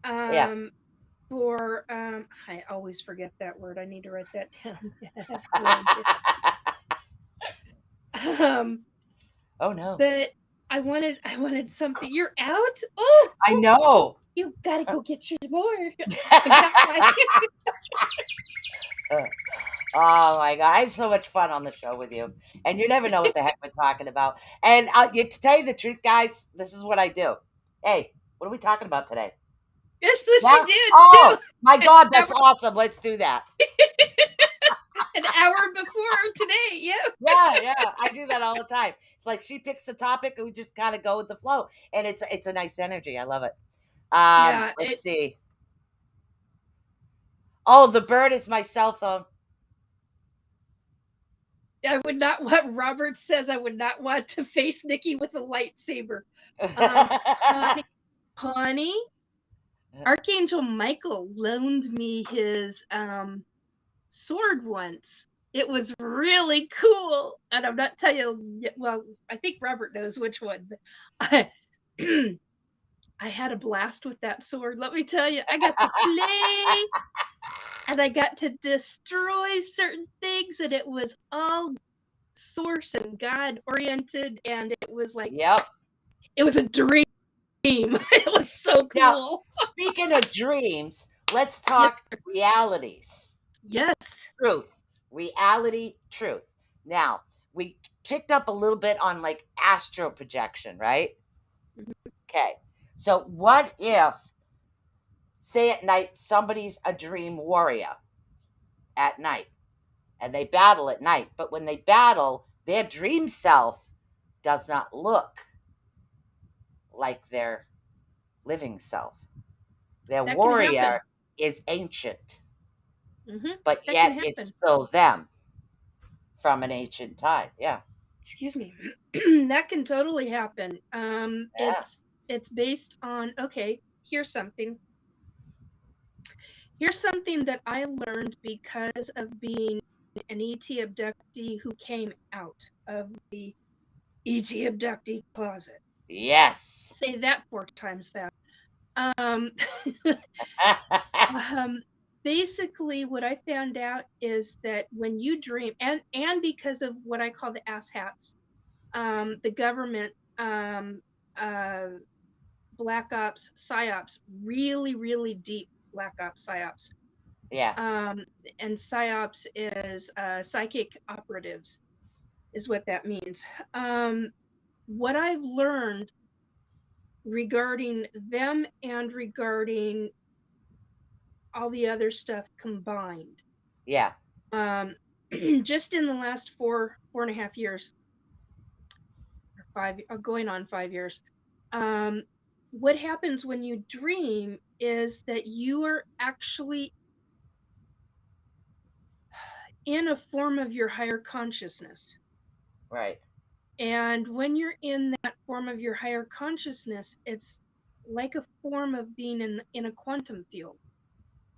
Yeah. For I always forget that word. I need to write that down. I have no idea. Oh no. But I wanted something. You're out? Oh, I know. you gotta go get your more. I got my Oh my God. I have so much fun on the show with you. And you never know what the heck we're talking about. And to tell you the truth, guys, this is what I do. Hey, what are we talking about today? Yes, what Yeah? she did Oh too. my An God, that's hour, awesome. Let's do that. an hour before today. Yep. Yeah, I do that all the time. It's like she picks a topic and we just kind of go with the flow. And it's a nice energy. I love it. Yeah, Let's see. Oh, the bird is my cell phone. I would not want, Robert says I would not want to face Nikki with a lightsaber. Honey, Archangel Michael loaned me his sword once. It was really cool. And I'm not telling you, well, I think Robert knows which one, but I, I had a blast with that sword. Let me tell you, I got to play and I got to destroy certain things, and it was all source and God oriented, and it was like, Yep. it was a dream. It was so Now, cool. speaking of dreams, let's talk realities. Yes. Truth. Reality, truth. Now, we picked up a little bit on like astral projection, right? Okay. So, what if, say at night, somebody's a dream warrior at night and they battle at night, but when they battle, their dream self does not look like their living self. Their That can happen. warrior is ancient, Mm-hmm. but That yet can it's happen. still them from an ancient time. Yeah. excuse me, that can totally happen. Yeah. It's based on, okay, here's something. Here's something that I learned because of being an ET abductee who came out of the ET abductee closet. Yes. Say that 4 times fast. Um, um, basically, what I found out is that when you dream, and because of what I call the ass hats, the government, uh, black ops, psyops, really, really deep black ops, psyops. Yeah. Um, and psyops is psychic operatives, is what that means. What I've learned regarding them and regarding all the other stuff combined, Yeah. um, just in the last 4.5 years, or five, going on 5 years, um, what happens when you dream is that you are actually in a form of your higher consciousness. Right. And when you're in that form of your higher consciousness, it's like a form of being in a quantum field.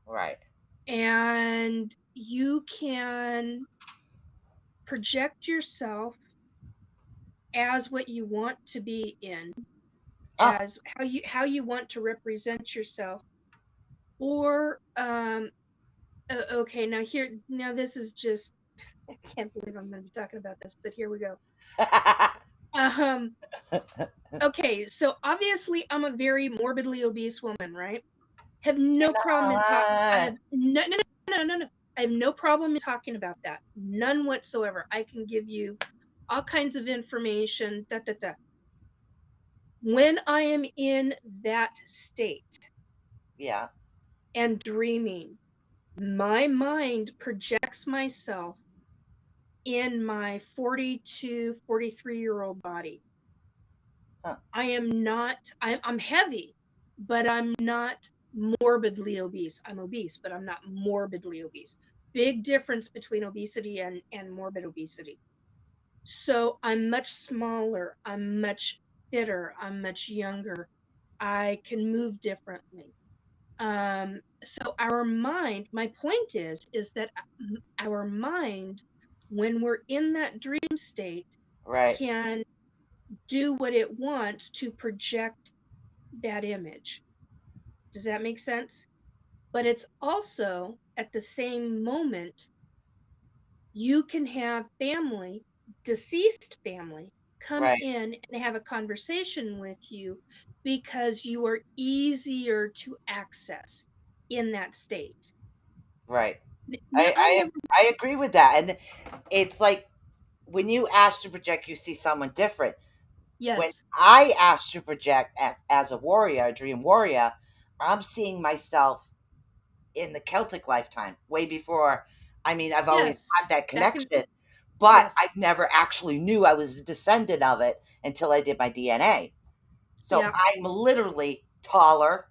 Right. And you can project yourself as what you want to be in, Oh. as how you want to represent yourself. Or okay, now this is just, I can't believe I'm going to be talking about this, but here we go. Um, okay, so obviously I'm a very morbidly obese woman, right? Have You're no problem in talk. I not. have no. I have no problem in talking about that. None whatsoever. I can give you all kinds of information. Da da da. When I am in that state Yeah. and dreaming, my mind projects myself in my 40 to 43-year-old body. Huh. I am not, I'm heavy, but I'm not morbidly obese. I'm obese, but I'm not morbidly obese. Big difference between obesity and morbid obesity. So I'm much smaller, I'm much fitter, I'm much younger. I can move differently. So our mind, my point is that our mind, when we're in that dream state, Right. can do what it wants to project that image. Does that make sense? But it's also at the same moment, you can have family, deceased family, come Right. in and have a conversation with you because you are easier to access in that state. Right. Now, I never, I agree with that. And it's like when you ask to project, you see someone different. When yes, I ask to project as a warrior, a dream warrior, I'm seeing myself in the Celtic lifetime, way before. I mean, I've always yes, had that that can, connection, but yes, I never actually knew I was a descendant of it until I did my DNA. So yeah, I'm literally taller,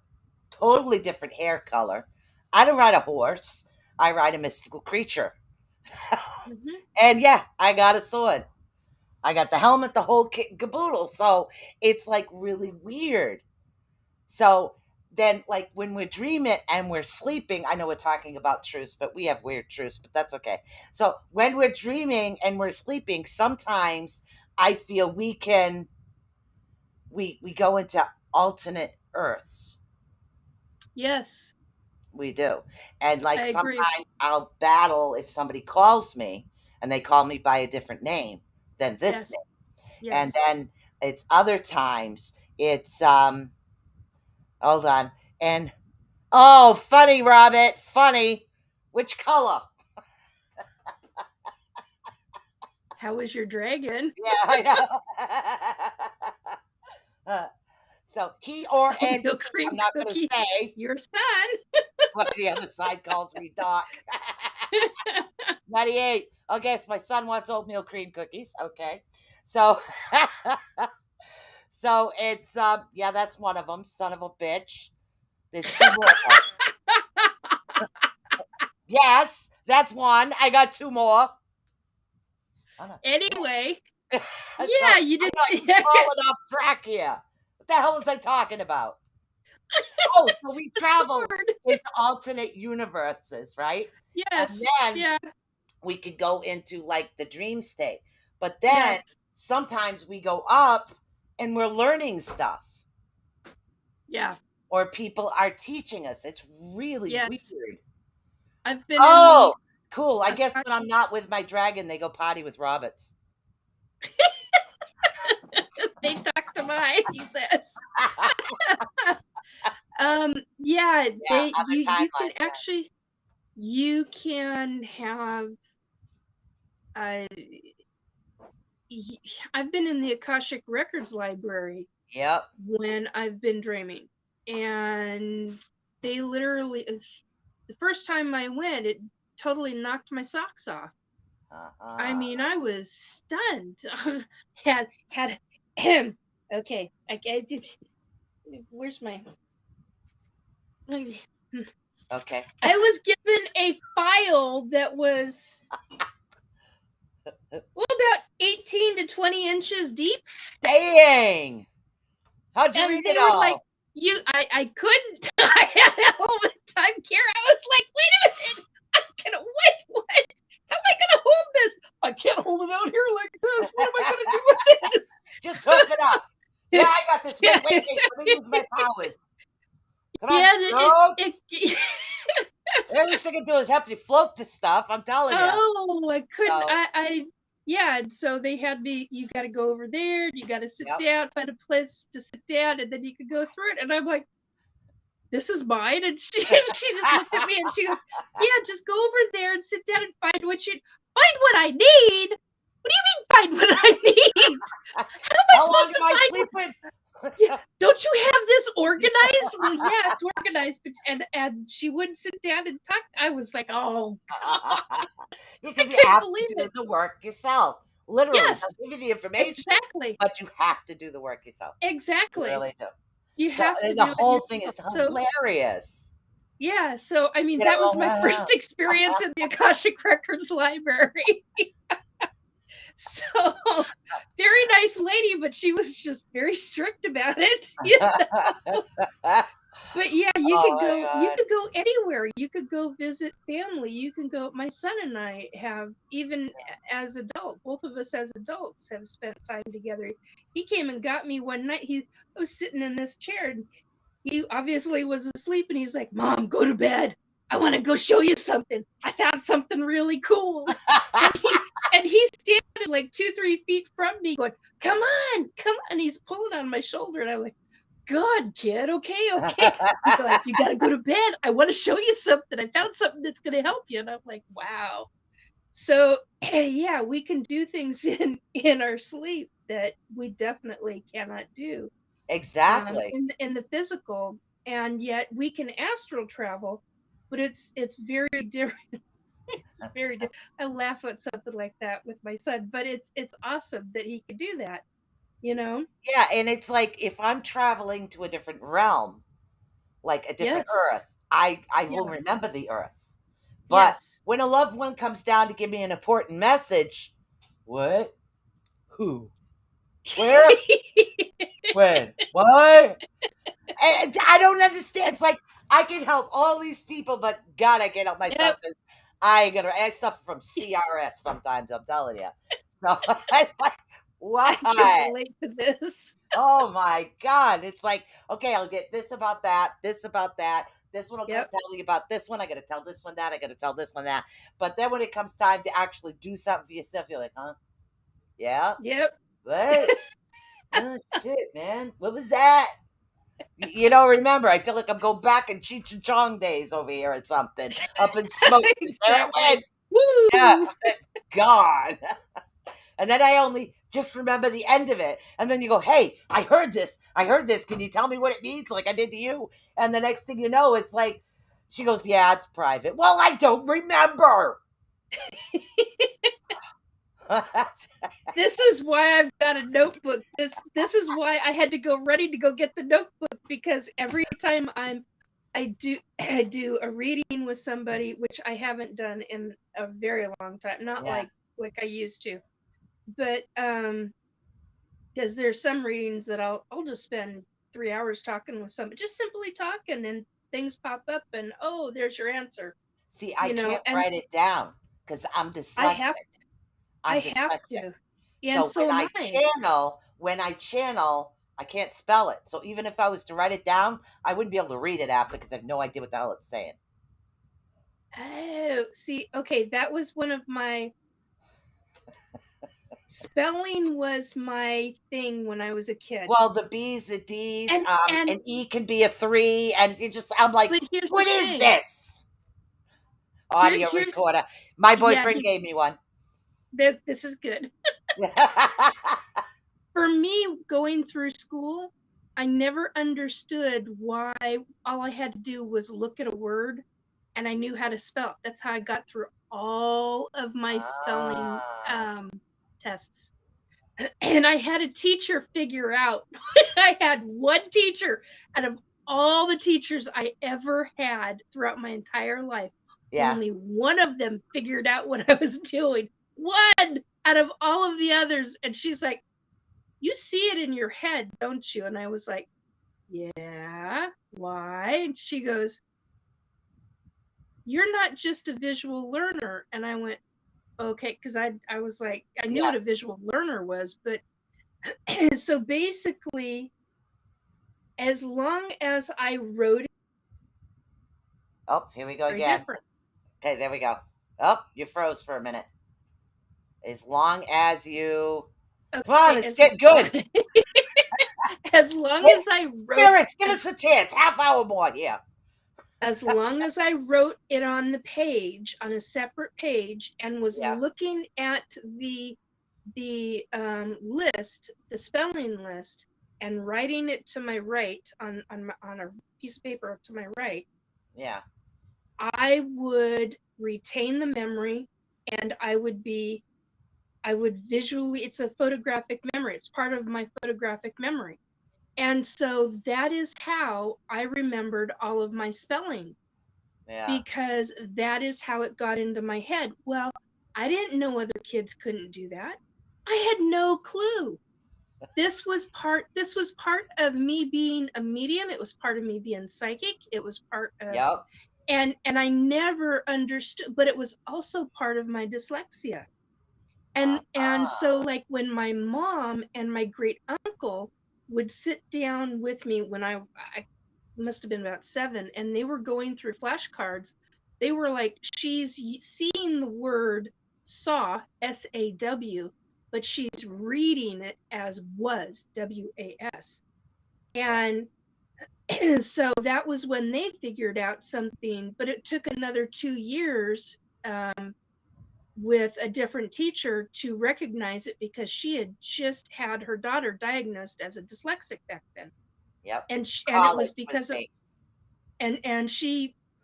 totally different hair color. I don't ride a horse. I ride a mystical creature. hmm, And yeah, I got a sword. I got the helmet, the whole kit caboodle. So it's like really weird. So then, like when we're dreaming and we're sleeping, I know we're talking about truths, but we have weird truths, but that's okay. So when we're dreaming and we're sleeping, sometimes I feel we go into alternate earths. yes, We do. And I like agree. sometimes I'll battle if somebody calls me and they call me by a different name than this Yes, name. And yes. then it's other times it's hold on. And oh, funny, Robert, funny. Which color? How was your dragon? Yeah, I know. So he or Oh, Anderson, milk I'm cream not going to cookie, say your son. what the other side calls me, Doc. 98. Okay, so my son wants oatmeal cream cookies. Okay. So so it's yeah, that's one of them, son of a bitch. There's two more though. Yes, that's one. I got two more. Son of, yeah. Anyway, So Yeah, you I did. know I'm falling off track here. What the hell was I talking about? Oh, so we travel Lord. into alternate universes, right? And Yes. then Yeah. we could go into like the dream state. But then Yes. sometimes we go up and we're learning stuff, Yeah. or people are teaching us. It's really Yes. weird. I've been in the Oh, cool. I guess when I'm Akashic. not with my dragon, they go potty with rabbits. They talk to mine, he says. Yeah, Yeah, they other you can timelines. actually you can have uh I've been in the Akashic Records library Yeah. Yep. when I've been dreaming. And they literally the first time I went, it totally knocked my socks off. I Uh-huh. mean, I was stunned. Had okay, where's my Okay. I was given a file that was about 18 to 20 inches deep, Dang. How'd you and read they it were like, all? I couldn't. I had a home time care. I was like, wait a minute, I'm gonna wait. What? How am I gonna hold this? I can't hold it out here like this. What am I gonna do with this? Just hook it up. Yeah, I got this. Wait, Yeah, Let me use my powers. Come on, yeah. float. It The only thing I can do is help you float this stuff. I'm telling you. Oh, I couldn't. So, Yeah. And so they had me. You got to go over there. You got to sit yep. down, find a place to sit down, and then you could go through it. And I'm like, this is mine. And she just looked at me and she goes, yeah, just go over there and sit down and find what I need. What do you mean find what I need? How am I How long supposed am to I find what? sleeping? Yeah, don't you have this organized? Well, yeah, it's organized, but and she wouldn't sit down and talk. I was like, oh, I Because you couldn't have believe to do it. the work yourself. Literally, Yes, they'll give you the information, exactly. but you have to do the work yourself. You Exactly. really do. You So have to the do it whole thing yourself. is So, hilarious. yeah, so I mean, You that was know, my first experience in the Akashic Records library. So, very nice lady, but she was just very strict about it. But yeah, oh my you god. could go anywhere. You could go visit family. You can go my son and I have even as adult, both of us as adults have spent time together. He came and got me one night. I was sitting in this chair and he obviously was asleep and he's like, Mom, go to bed. I want to go show you something. I found something really cool. And he's standing like 2, 3 feet from me going, come on, come on. He's pulling on my shoulder. And I'm like, God, kid, okay. He's like, you gotta go to bed. I want to show you something. I found something that's gonna help you. And I'm like, wow. So yeah, we can do things in our sleep that we definitely cannot do Exactly. in the physical, and yet we can astral travel, but it's very different. It's very different. I laugh at something like that with my son, but it's awesome that he can do that. You know? Yeah, and it's like if I'm traveling to a different realm, like a different Yes. earth, I will Yeah. remember the earth. But Yes. when a loved one comes down to give me an important message, what? Who? Where? When? What? And I don't understand. It's like I can help all these people, but God, I can't help myself Yep. because I suffer from CRS sometimes. I'm telling you. So it's like, I can why? relate to this. Oh my God. It's like, okay, I'll get this about that, this about that. This one will Yep. tell me about this one. I got to tell this one that. I got to tell this one that. But then when it comes time to actually do something for yourself, you're like, huh? Yeah? Yep. What? Oh, shit, man. What was that? You know, remember, I feel like I'm going back in Cheech and Chong days over here or something. Up in smoke. There it Exactly. went. Yeah, Woo! it's gone. And then I only just remember the end of it. And then you go, hey, I heard this. I heard this. Can you tell me what it means? Like I did to you. And the next thing you know, it's like, she goes, yeah, it's private. Well, I don't remember. This is why I've got a notebook. This is why I had to go ready to go get the notebook, because every time I do a reading with somebody, which I haven't done in a very long time, not Yeah. like I used to. but because there's some readings that I'll just spend 3 hours talking with somebody, just simply talking, and things pop up, and oh, there's your answer, See, I can't and write it down because I'm I have dyslexic. I I'm have dyslexic. to, and So so am I. when I channel, I can't spell it. So even if I was to write it down, I wouldn't be able to read it after because I have no idea what the hell it's saying. Oh, see, okay, that was one of my spelling was my thing when I was a kid. Well, the B's, the D's, And an E can be a three, and I'm like, but here's the what is thing. this? Audio Here's recorder. My yeah, boyfriend gave me one. this is good. For me, going through school, I never understood why all I had to do was look at a word and I knew how to spell. That's how I got through all of my spelling Ah, tests. And I had a teacher figure out, I had one teacher out of all the teachers I ever had throughout my entire life, yeah, only one of them figured out what I was doing. One out of all of the others. And she's like, you see it in your head, don't you? And I was like, yeah, why? And she goes, you're not just a visual learner. And I went, okay, because I was like, I knew yeah. what a visual learner was, but so basically, as long as I wrote it, Oh, here we go very again. different. Okay, there we go. Oh, you froze for a minute. As long as you, come on, Okay, it's getting good. as long Wait, as I wrote spirits, give us a chance. Half hour more here. as long as I wrote it on the page, on a separate page, and was Yeah, looking at the list, the spelling list, and writing it to my right on a piece of paper to my right, yeah, I would retain the memory, and I would visually, it's a photographic memory. It's part of my photographic memory. And so that is how I remembered all of my spelling, yeah. because that is how it got into my head. Well, I didn't know other kids couldn't do that. I had no clue. This was part of me being a medium. It was part of me being psychic. It was part of, Yep. and I never understood, but it was also part of my dyslexia. And so, Uh-huh. like, when my mom and my great uncle would sit down with me when I must have been about 7, and they were going through flashcards, they were like, she's seeing the word saw, SAW, but she's reading it as was, WAS. And so that was when they figured out something, but it took another 2 years with a different teacher to recognize it, because she had just had her daughter diagnosed as a dyslexic back then. Yep. And it was College was because of, me. and Mm.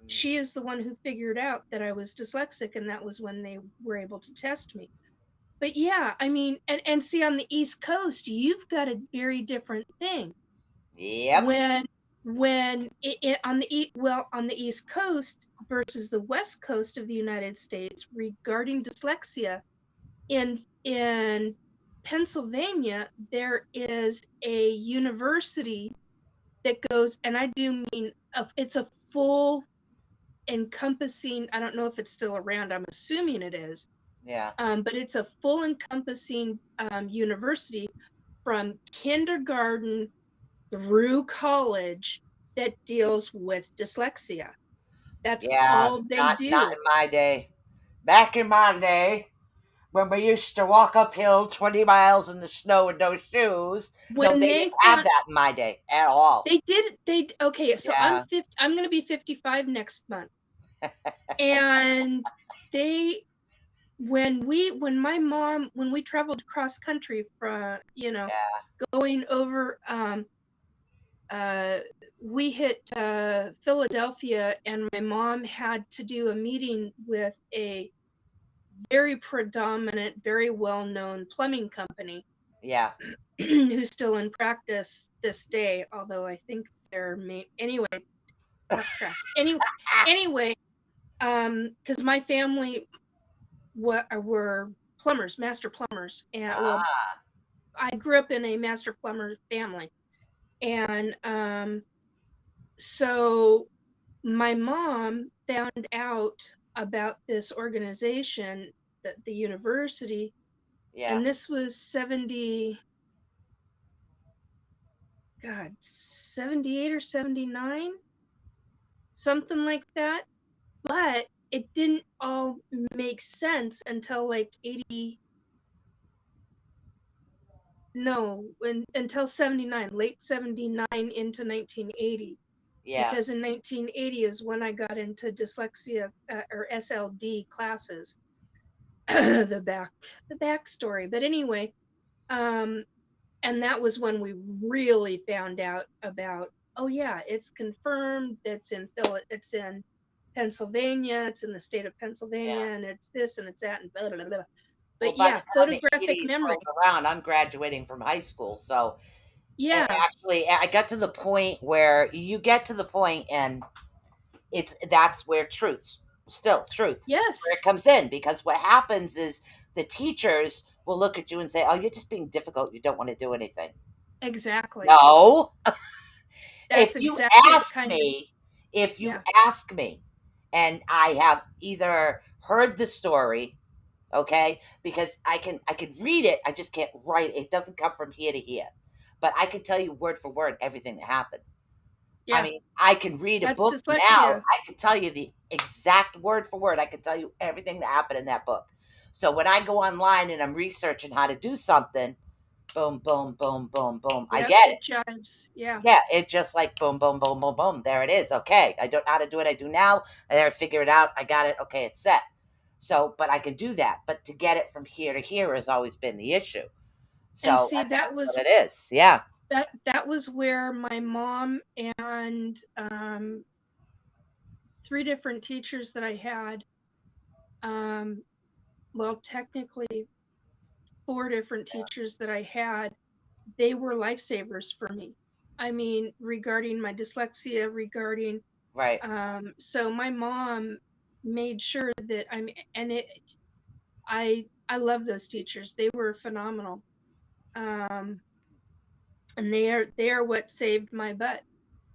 she is the one who figured out that I was dyslexic, and that was when they were able to test me. But yeah, I mean, and see, on the East Coast, you've got a very different thing. Yep. When on on the East Coast versus the West Coast of the United States regarding dyslexia, in Pennsylvania, there is a university that goes, and I do mean it's a full encompassing. I don't know if it's still around. I'm assuming it is, Yeah. but it's a full encompassing university from kindergarten through college that deals with dyslexia. That's Yeah. all they Not do. in my day. Back in my day, when we used to walk uphill 20 miles in the snow with no shoes. No, When they they didn't have found that in my day at all. they did they okay, so Yeah. I'm going to be 55 next month. And they when my mom when we traveled cross country from, Yeah. going over, uh we hit Philadelphia, and my mom had to do a meeting with a very predominant, very well-known plumbing company Yeah. who's still in practice this day, although I think they're anyway, off track. Anyway, because my family were plumbers, master plumbers. And well, Ah, I grew up in a master plumber family. And so my mom found out about this organization, that the university, yeah, and this was 70, God, 78 or 79, something like that. But it didn't all make sense until like 80, no, until 79, late 79 into 1980. yeah. Because in 1980 is when I got into dyslexia, or SLD classes. the back the backstory. But anyway, um, and that was when we really found out about, oh yeah, it's confirmed. It's in Pennsylvania. It's in the state of Pennsylvania, Yeah. and it's this and it's that and blah blah blah. Well, But by the yeah, time the photographic 80s memory. rolled around, I'm graduating from high school. So, and Yeah. actually, I got to the point where you get to the point, and that's where truth, where it Yes. comes in. Because what happens is the teachers will look at you and say, "Oh, you're just being difficult. You don't want to do anything." Exactly. No, if That's you exactly the ask kind of, me, if you yeah. ask me, and I have either heard the story, okay, because I can read it, I just can't write it. It doesn't come from here to here, but I can tell you word for word everything that happened. I Yeah. mean, I can read a That's book now. dyslexia. I can tell you the exact word for word. I can tell you everything that happened in that book. So when I go online and I'm researching how to do something, boom, boom, boom, boom, boom, I Yep, get it. it jives. Yeah. Yeah, it just like boom, boom, boom, boom, boom. There it is. Okay. I don't know how to do it. I do now. I never figure it out. I got it. Okay, it's set. So, but I can do that. But to get it from here to here has always been the issue. And So, see, and that's what it is. Yeah. that was where my mom and three different teachers that I had, um, well, technically four different teachers that I had, they were lifesavers for me. I mean, regarding my dyslexia, regarding, Right. so my mom made sure that and I love those teachers. They were phenomenal. Um, and they are what saved my butt.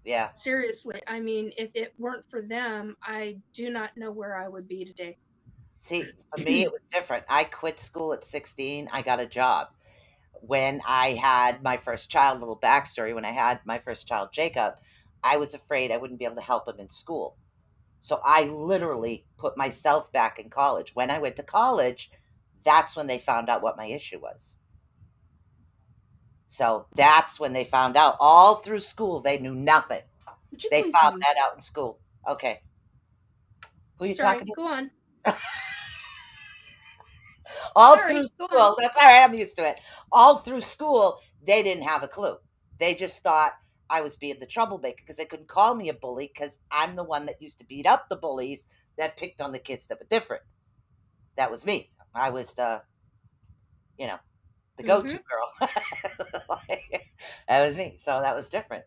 Yeah. Seriously, I mean, if it weren't for them, I do not know where I would be today. See, for me, it was different. I quit school at 16. I got a job. When I had my first child, little backstory, when I had my first child, Jacob, I was afraid I wouldn't be able to help him in school. So I literally put myself back in college. When I went to college, that's when they found out what my issue was. So that's when they found out. All through school, they knew nothing. Would you They please found leave? that out in school. Okay. Who are you talking Sorry, to? go on. All through Sorry, go on. school, that's all right. I'm used to it. All through school, they didn't have a clue. They just thought I was being the troublemaker because they couldn't call me a bully because I'm the one that used to beat up the bullies that picked on the kids that were different. That was me. I was you know, the go-to Mm-hmm. girl. That was me. So that was different.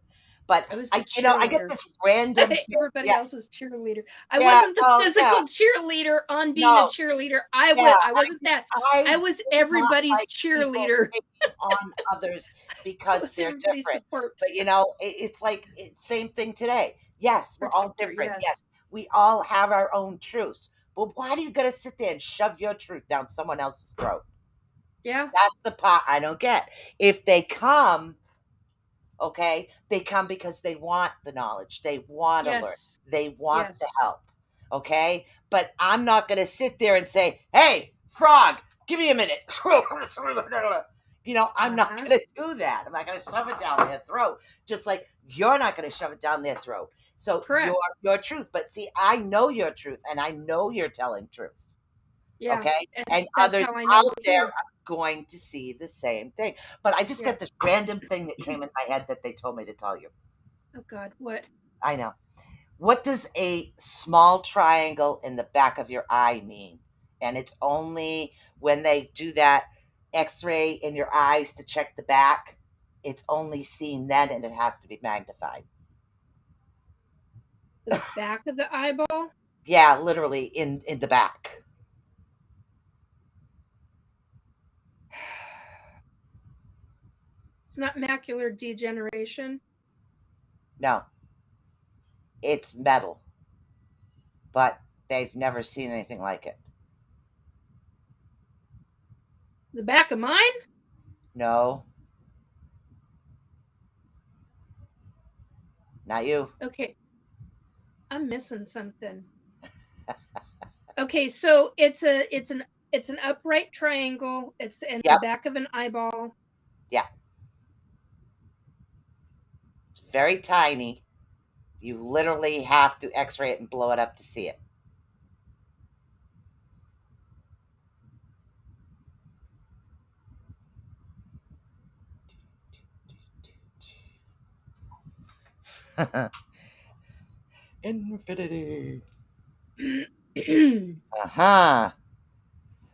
But I was the I get cheerleader. this random Everybody yeah, else was cheerleader. I yeah, wasn't the oh yeah, physical cheerleader on being a no, cheerleader. yeah, I wasn't that. I I was do not everybody's like people cheerleader. picking on others I because was they're everybody's different. support But it's like same thing today. Yes, we're all protector. different. Yes, Yes. we all have our own truths. But why do you got to sit there and shove your truth down someone else's throat? Yeah. That's the part I don't get. If they come, okay, they come because they want the knowledge, they want to learn, Yes. they want the Yes. help, okay, but I'm not going to sit there and say, hey frog, give me a minute. I'm not Uh-huh. going to do that. I'm not going to shove it down their throat, just like you're not going to shove it down their throat. So Correct. your truth, but see, I know your truth and I know you're telling truths, Yeah. okay, And and that's others how I out know there too. going to see the same thing. But I just Yeah. got this random thing that came in my head that they told me to tell you. Oh God, what? I know. What does a small triangle in the back of your eye mean? And it's only when they do that x-ray in your eyes to check the back, it's only seen then and it has to be magnified. The back of the eyeball? Yeah, literally in the back. It's not macular degeneration. No, it's metal, but they've never seen anything like it. The back of mine? No, not you. Okay, I'm missing something. Okay, so it's an upright triangle. It's in the Yep, back of an eyeball. yeah. It's very tiny. You literally have to x-ray it and blow it up to see it. Infinity. Uh-huh.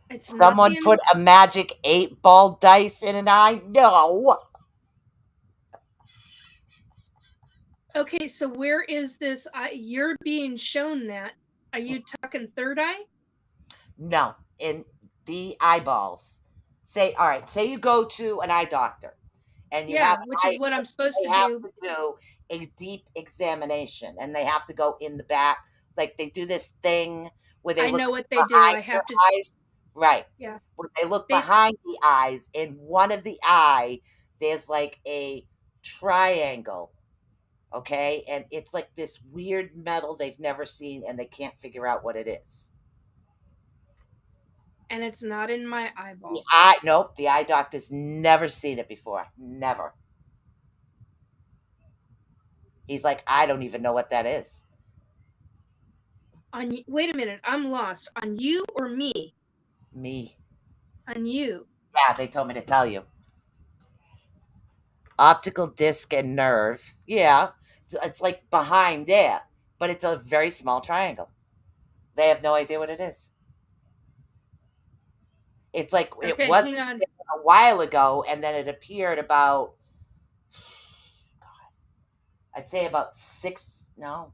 It's not Someone put a magic 8-ball dice in an eye? No. Okay, so where is this? You're being shown that. Are you talking third eye? No, in the eyeballs. All right, say you go to an eye doctor and you have Yeah, an which is eye, what I'm supposed to they have do. to do a deep examination and they have to go in the back. Like they do this thing where they I look know what they do. behind I your have to, eyes. Right. yeah. When they look They behind the eyes, in one of the eye, there's like a triangle. Okay. And it's like this weird metal they've never seen and they can't figure out what it is. and it's not in my eyeball. Nope, the eye doctor's never seen it before. Never. He's like, I don't even know what that is. Wait a minute, I'm lost. On you or me? Me. On you. Yeah, they told me to tell you. Optical disc and nerve. Yeah. It's like behind there, but it's a very small triangle. They have no idea what it is. It's like it Okay, hang wasn't on. there a while ago, and then it appeared about, I'd say about no,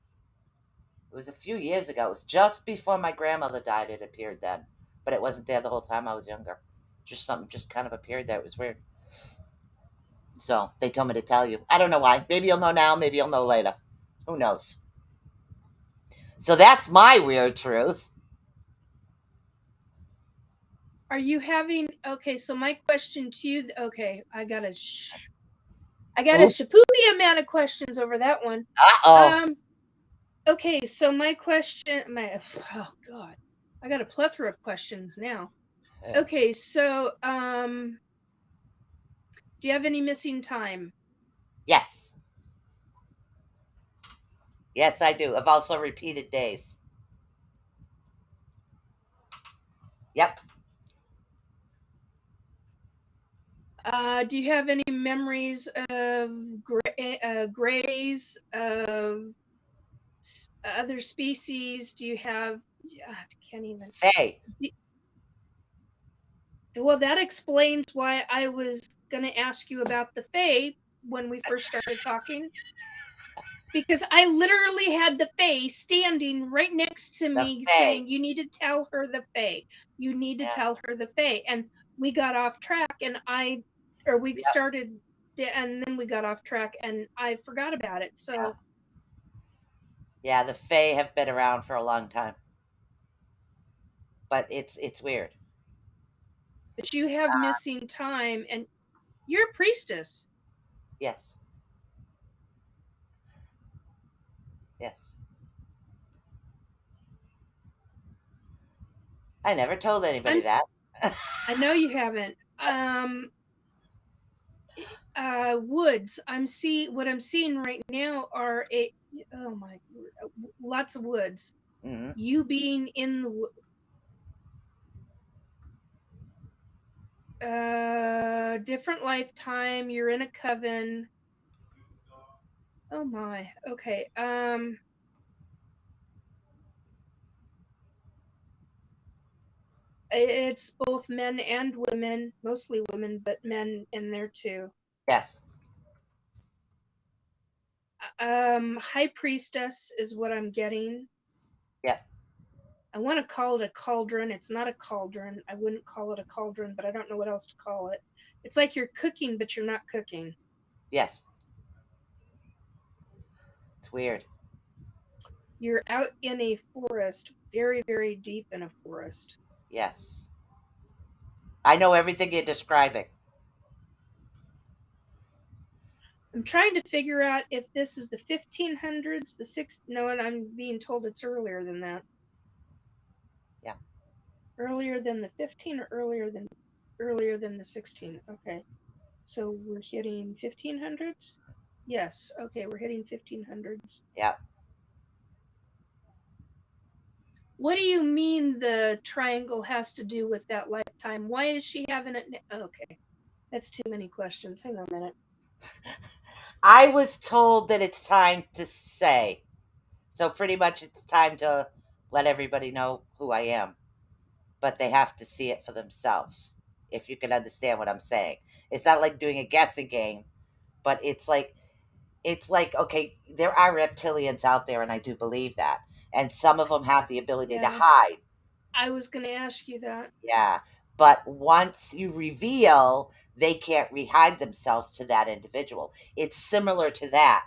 it was a few years ago. It was just before my grandmother died. It appeared then, but it wasn't there the whole time I was younger. Just something just kind of appeared there. It was weird. So they told me to tell you. I don't know why. Maybe you'll know now. Maybe you'll know later. Who knows? So that's my weird truth. Are you having okay, so my question to you, okay, I got a Oop. shapoopy amount of questions over that one. Oh. Um okay, so my question oh god. I got a plethora of questions now. Okay, so do you have any missing time? Yes. Yes, I do. I've also repeated days. Yep. Do you have any memories of grays, of other species? Do you have? I can't even. Hey. Well, that explains why I was going to ask you about the Fae when we first started talking. Because I literally had the Fae standing right next to The me Fae. saying, you need to tell her the Fae. You need to Yeah. tell her the Fae. And we got off track and we Yep. started, and then we got off track and I forgot about it. Yeah. So, Yeah. The Fae have been around for a long time, but it's weird. but you have missing time and you're a priestess. Yes. Yes. I never told I'm, anybody that. I know you haven't. Woods. What I'm seeing right now are oh my, lots of woods. Hmm. You being in the different lifetime, you're in a coven. Oh my. Okay. It's both men and women, mostly women, but men in there too. Yes. High priestess is what I'm getting. Yep. I want to call it a cauldron. It's not a cauldron. I wouldn't call it a cauldron, but I don't know what else to call it. It's like you're cooking, but you're not cooking. Yes. It's weird. You're out in a forest, very, very deep in a forest. Yes. I know everything you're describing. I'm trying to figure out if this is the 1500s, the six. No, and I'm being told it's earlier than that. Yeah. Earlier than the 15 or earlier than the 16. Okay. So we're hitting 1500s? Yes. Okay, we're hitting 1500s. Yeah. What do you mean the triangle has to do with that lifetime? Why is she having it? Okay. That's too many questions. Hang on a minute. I was told that it's time to say. So pretty much it's time to let everybody know who I am. But they have to see it for themselves. If you can understand what I'm saying. It's not like doing a guessing game, but it's like okay, there are reptilians out there and I do believe that. And some of them have the ability to Yeah, hide. I was going to ask you that. Yeah. But once you reveal, they can't rehide themselves to that individual. It's similar to that.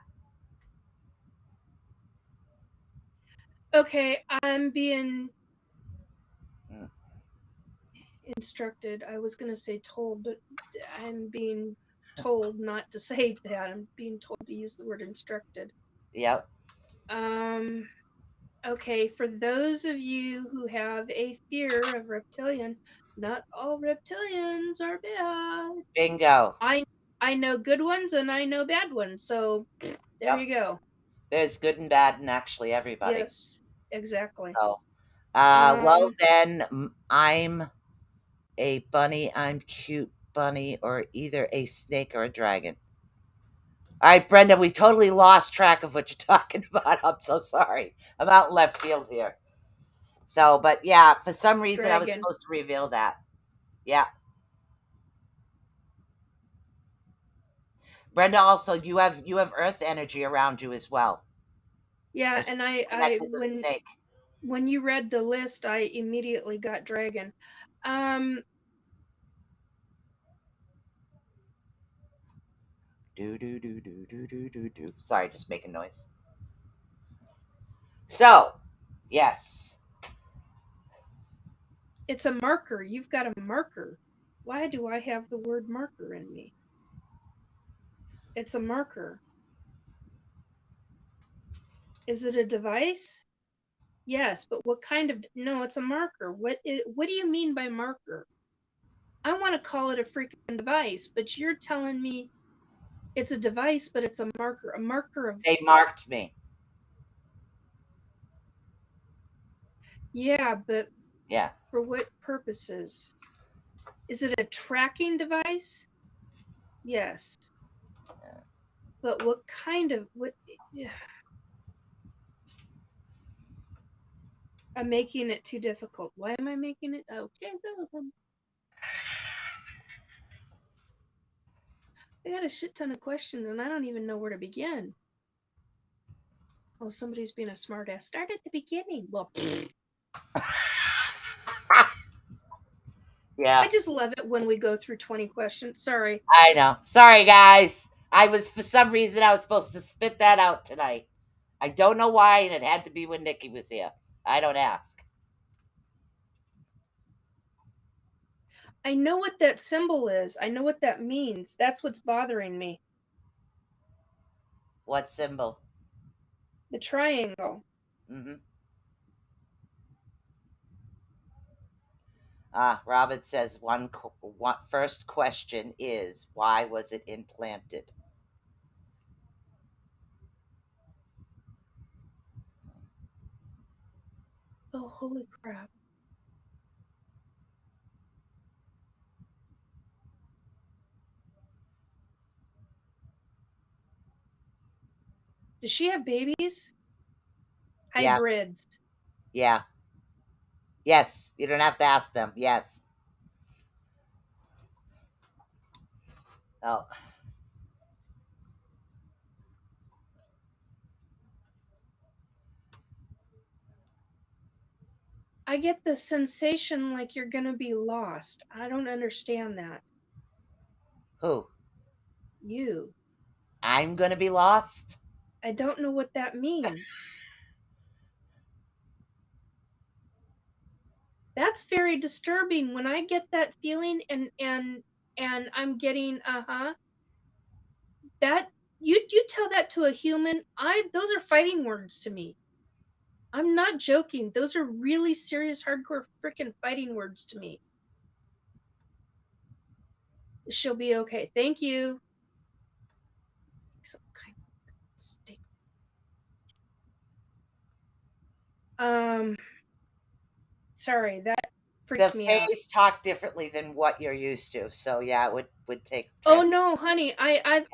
Okay, I'm being Mm. instructed. I was going to say told, but I'm being told not to say that. I'm being told to use the word instructed. Yep. Um, okay, for those of you who have a fear of reptilian, not all reptilians are bad. Bingo. I I know good ones and I know bad ones. So there Yep. you go. There's good and bad in actually everybody. Yes, exactly. So, well Um, then, I'm a bunny. I'm cute bunny, or either a snake or a dragon. All right, Brenda, we totally lost track of what you're talking about. I'm so sorry. I'm out in left field here. So, but yeah, for some reason I was dragon. supposed to reveal that. Yeah. Brenda, also you have earth energy around you as well Yeah, as and you're I connected to the snake. when you read the list, I immediately got dragon. Um, Do do do do do do do do. Sorry, just making noise. So, yes. it's a marker. You've got a marker. Why do I have the word marker in me? It's a marker. Is it a device? Yes, but what kind of no, it's a marker. What do you mean by marker? I want to call it a freaking device, but you're telling me it's a device, but it's a marker. A marker of They marked me. yeah, but Yeah. for what purposes? Is it a tracking device? Yes. But what kind of what yeah, I'm making it too difficult. Why am I making it okay? I got a shit ton of questions and I don't even know where to begin. Oh, somebody's being a smartass. Start at the beginning. Well, I Yeah. just love it when we go through 20 questions. Sorry. I know. Sorry, guys. For some reason, I was supposed to spit that out tonight. I don't know why, and it had to be when Nikki was here. I don't ask. I know what that symbol is. I know what that means. That's what's bothering me. What symbol? The triangle. Mm-hmm. Robin says one first question is why was it implanted? Oh, holy crap. Does she have babies? Yeah. Hybrids. Yeah. Yes. You don't have to ask them. Yes. Oh. I get the sensation like you're going to be lost. I don't understand that. Who? You. I'm going to be lost? I don't know what that means. That's very disturbing when I get that feeling and I'm getting that you tell that to a human, those are fighting words to me. I'm not joking. Those are really serious, hardcore, freaking fighting words to me. She'll be okay. Thank you. Some kind of mistake. Sorry, that The freaked me out. face talk differently than what you're used to. So yeah, it would take Oh trans. no, honey, I've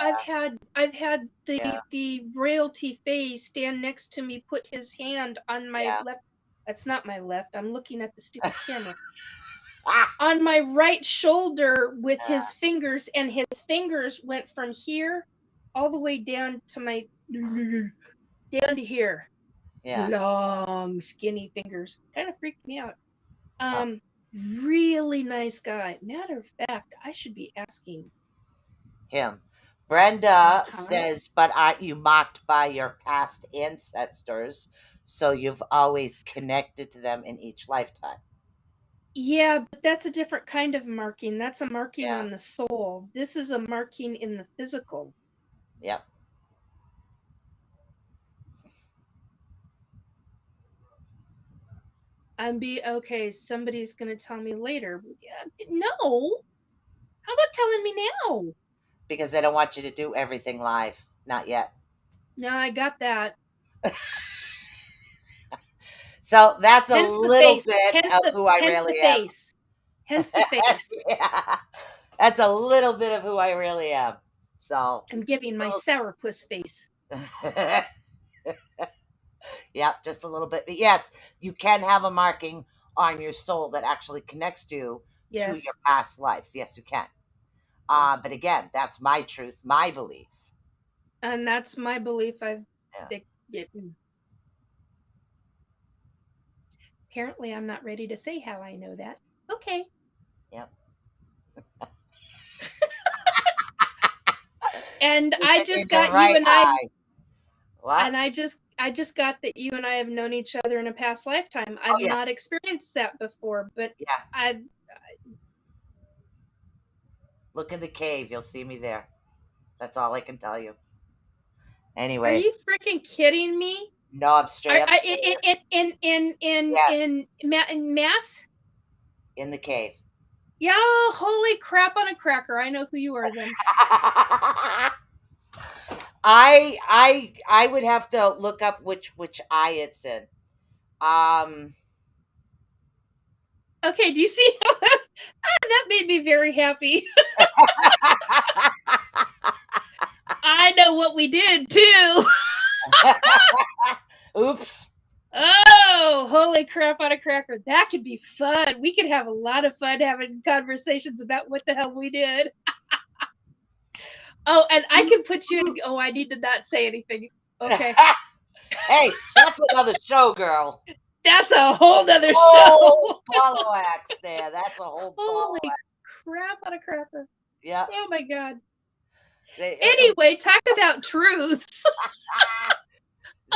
had Yeah, the royalty face stand next to me, put his hand on my yeah. left. That's not my left. I'm looking at the stupid camera. Ah, On my right shoulder with his fingers, and his fingers went from here all the way down to my down to here. yeah. Long, skinny fingers. Kind of freaked me out. Huh. Um, really nice guy. Matter of fact, I should be asking. Him. Brenda Uh-huh. says, but aren't you mocked by your past ancestors? So you've always connected to them in each lifetime. Yeah, but that's a different kind of marking. That's a marking Yeah. on the soul. This is a marking in the physical. Yep. Okay, somebody's gonna tell me later. Yeah, no. How about telling me now? Because they don't want you to do everything live. Not yet. No, I got that. So that's a Hence the little face. bit Hence of the who I hence the really am. face. Hence the face. Yeah. That's a little bit of who I really am. So, I'm giving my sourpuss face. yeah, just a little bit. But yes, you can have a marking on your soul that actually connects you to Yes. your past lives. Yes, you can. Yeah. But again, that's my truth, my belief. And that's my belief. Yeah. Yeah, apparently I'm not ready to say how I know that. Okay. Yep. And Is I it in just the got you right and eye? What? I just got that you and I have known each other in a past lifetime. Oh I've yeah, not experienced that before, but yeah. I've Look in the cave. You'll see me there. That's all I can tell you. Are you Anyways, freaking kidding me? no, I'm straight up serious. Yes, In mass? in the cave. Yeah, holy crap on a cracker. I know who you are then. I would have to look up which eye it's in. Um, Okay, do you see that made me very happy. I know what we did too. oops. Oh, holy crap on a cracker. That could be fun. We could have a lot of fun having conversations about what the hell we did. Oh, and I can put you in. Oh, I need to not say anything. Okay. Hey, that's another show, girl. That's a whole nother Oh, show. ball of wax there. That's a whole ball of Holy wax. crap on a cracker. Yeah. Oh my God. They, Anyway, talk about truths.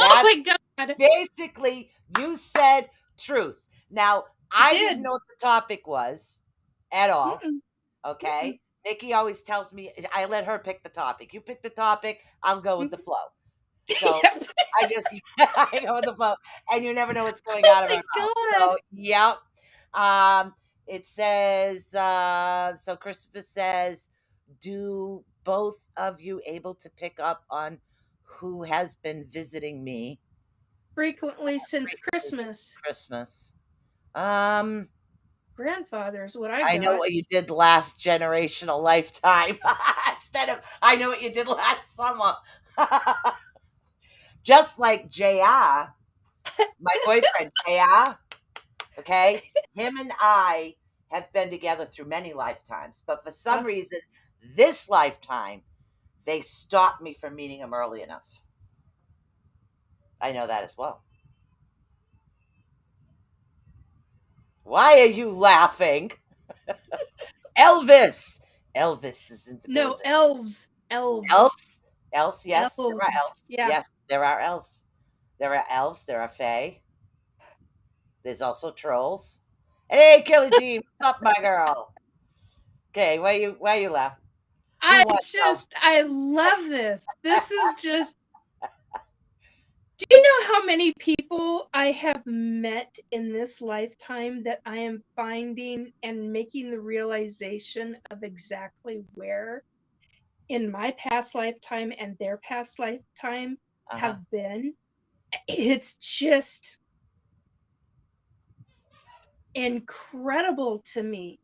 Oh that's my God. basically, you said truth. Now, I I didn't did. know what the topic was at all. Mm-mm, mm-mm. Okay. Nikki always tells me, I let her pick the topic. You pick the topic, I'll go with the flow. So Yep. I just, I go with the flow, and you never know what's going Oh out of our my mouth. God. So, yep. It says, so Christopher says, do both of you able to pick up on who has been visiting me Frequently since frequently since Christmas. Christmas? Um, Grandfather's what I I know got. what you did last generational lifetime instead of I know what you did last summer. Just like JR, my boyfriend JR, okay? Him and I have been together through many lifetimes, but for some reason, this lifetime, they stopped me from meeting him early enough. I know that as well. Why are you laughing? Elvis. Elvis is in the No, building. elves. Elves. Elves. Elves. Yes, there are Elves. elves. Yeah. Yes, there are elves. There are elves. There are fae. There's also trolls. Hey, Kelly Jean, what's up, my girl? Okay, why you laughing? Who wants elves? I love this. This is just, do you know how many people I have met in this lifetime that I am finding and making the realization of exactly where in my past lifetime and their past lifetime Uh-huh. have been? It's just incredible to me.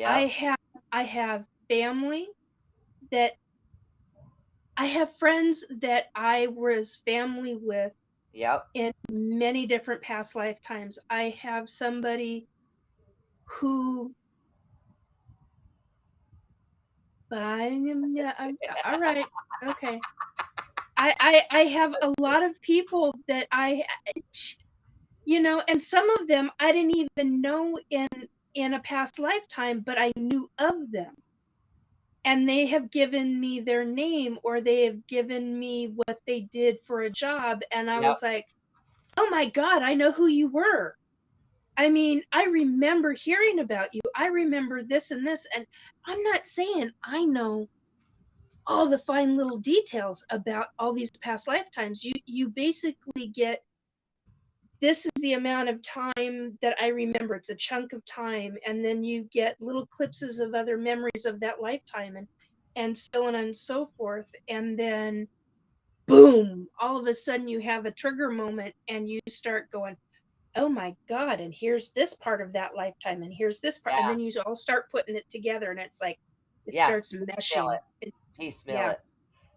I Yep. have I have family that I have friends that I was family with Yep. in many different past lifetimes. I have somebody who yeah, all right. Okay. I have a lot of people that and some of them I didn't even know in a past lifetime, but I knew of them. And they have given me their name or they have given me what they did for a job, and I Yep. was like, "Oh my god, I know who you were." I mean, I remember hearing about you. I remember this and this, and I'm not saying I know all the fine little details about all these past lifetimes. You basically get, this is the amount of time that I remember. It's a chunk of time, and then you get little clipses of other memories of that lifetime, and so on and so forth. And then boom, all of a sudden you have a trigger moment and you start going, "Oh my god, and here's this part of that lifetime, and here's this part," and Yeah. then you all start putting it together, and it's like it Yeah. starts Piecemeal meshing. it. Piecemeal Yeah. it.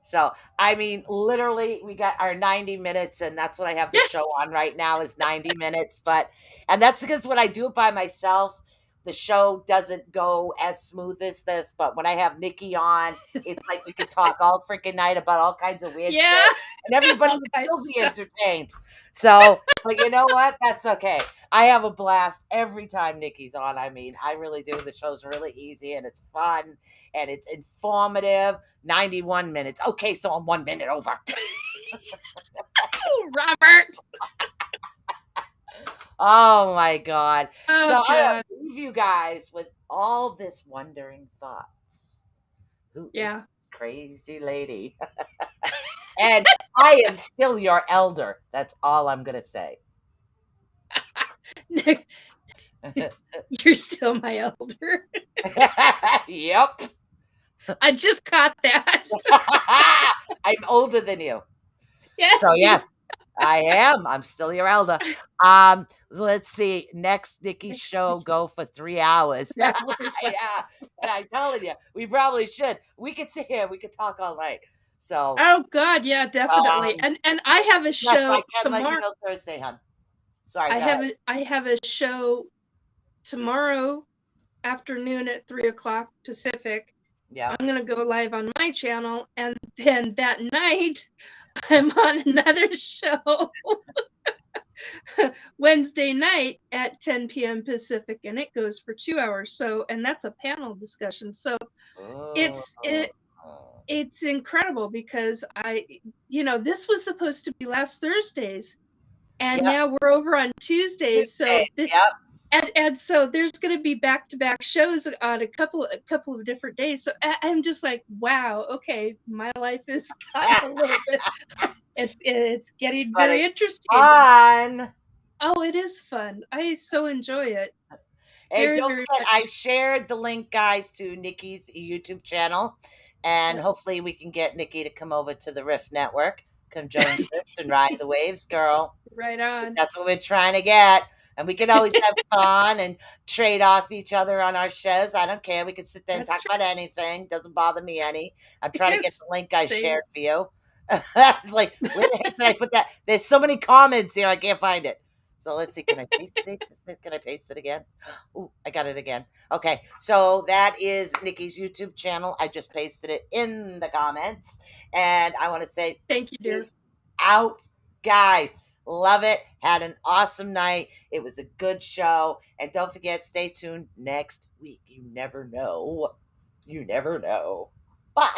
So, I mean, literally, we got our 90 minutes, and that's what I have the Yeah. show on right now is 90 minutes. And that's because when I do it by myself, the show doesn't go as smooth as this. But when I have Nikki on, it's like we could talk all freaking night about all kinds of weird shit, Yeah. and everybody All would kinds still of be stuff. entertained. So, but you know what? That's okay. I have a blast every time Nikki's on. I mean, I really do. The show's really easy and it's fun and it's informative. 91 minutes. Okay, so I'm 1 minute over. Robert. Oh my God. So Oh I god. leave you guys with all this wondering thoughts. Who is Yeah. this crazy lady? And I am still your elder. That's all I'm going to say. You're still my elder. Yep. I just caught that. I'm older than you. Yes, So you. yes, I am. I'm still your elder. Let's see. Next Nikki's show go for 3 hours. Yeah, where's that? Yeah, and I'm telling you, we probably should. We could sit here. We could talk all night. So, Oh god, yeah, definitely. um, And I have a yes, I show can let you tomorrow. know Thursday, hon. Sorry, go ahead. I have a show tomorrow afternoon at 3 o'clock Pacific. Yeah. I'm gonna go live on my channel, and then that night I'm on another show Wednesday night at 10 p.m. Pacific, and it goes for 2 hours. So, and that's a panel discussion. So Oh. it's it it's incredible because this was supposed to be last Thursdays, and Yep. now we're over on Tuesdays. So Tuesdays. Yep. and so there's going to be back-to-back shows on a couple of different days. So I'm just like, wow, okay, my life has gotten a little bit. It's getting But very it's interesting. fun. Oh, it is fun. I so enjoy it Hey, very, don't very forget, I much. shared the link, guys, to Nikki's YouTube channel. And Yep. hopefully we can get Nikki to come over to the Rift Network. Come join the Rift and ride the waves, girl. Right 'Cause on. that's what we're trying to get. And we can always have fun and trade off each other on our shows. I don't care. We can sit there and That's talk true. about anything. Doesn't bother me any. I'm trying to get the link I Same. shared for you. It's like, where the heck did I put that? There's so many comments here. I can't find it. So let's see. Can I paste it? Can I paste it again? Oh, I got it again. Okay. So that is Nikki's YouTube channel. I just pasted it in the comments. And I want to say, Thank you, dear. peace out, guys. Love it. Had an awesome night. It was a good show. And don't forget, stay tuned next week. You never know. You never know. Bye.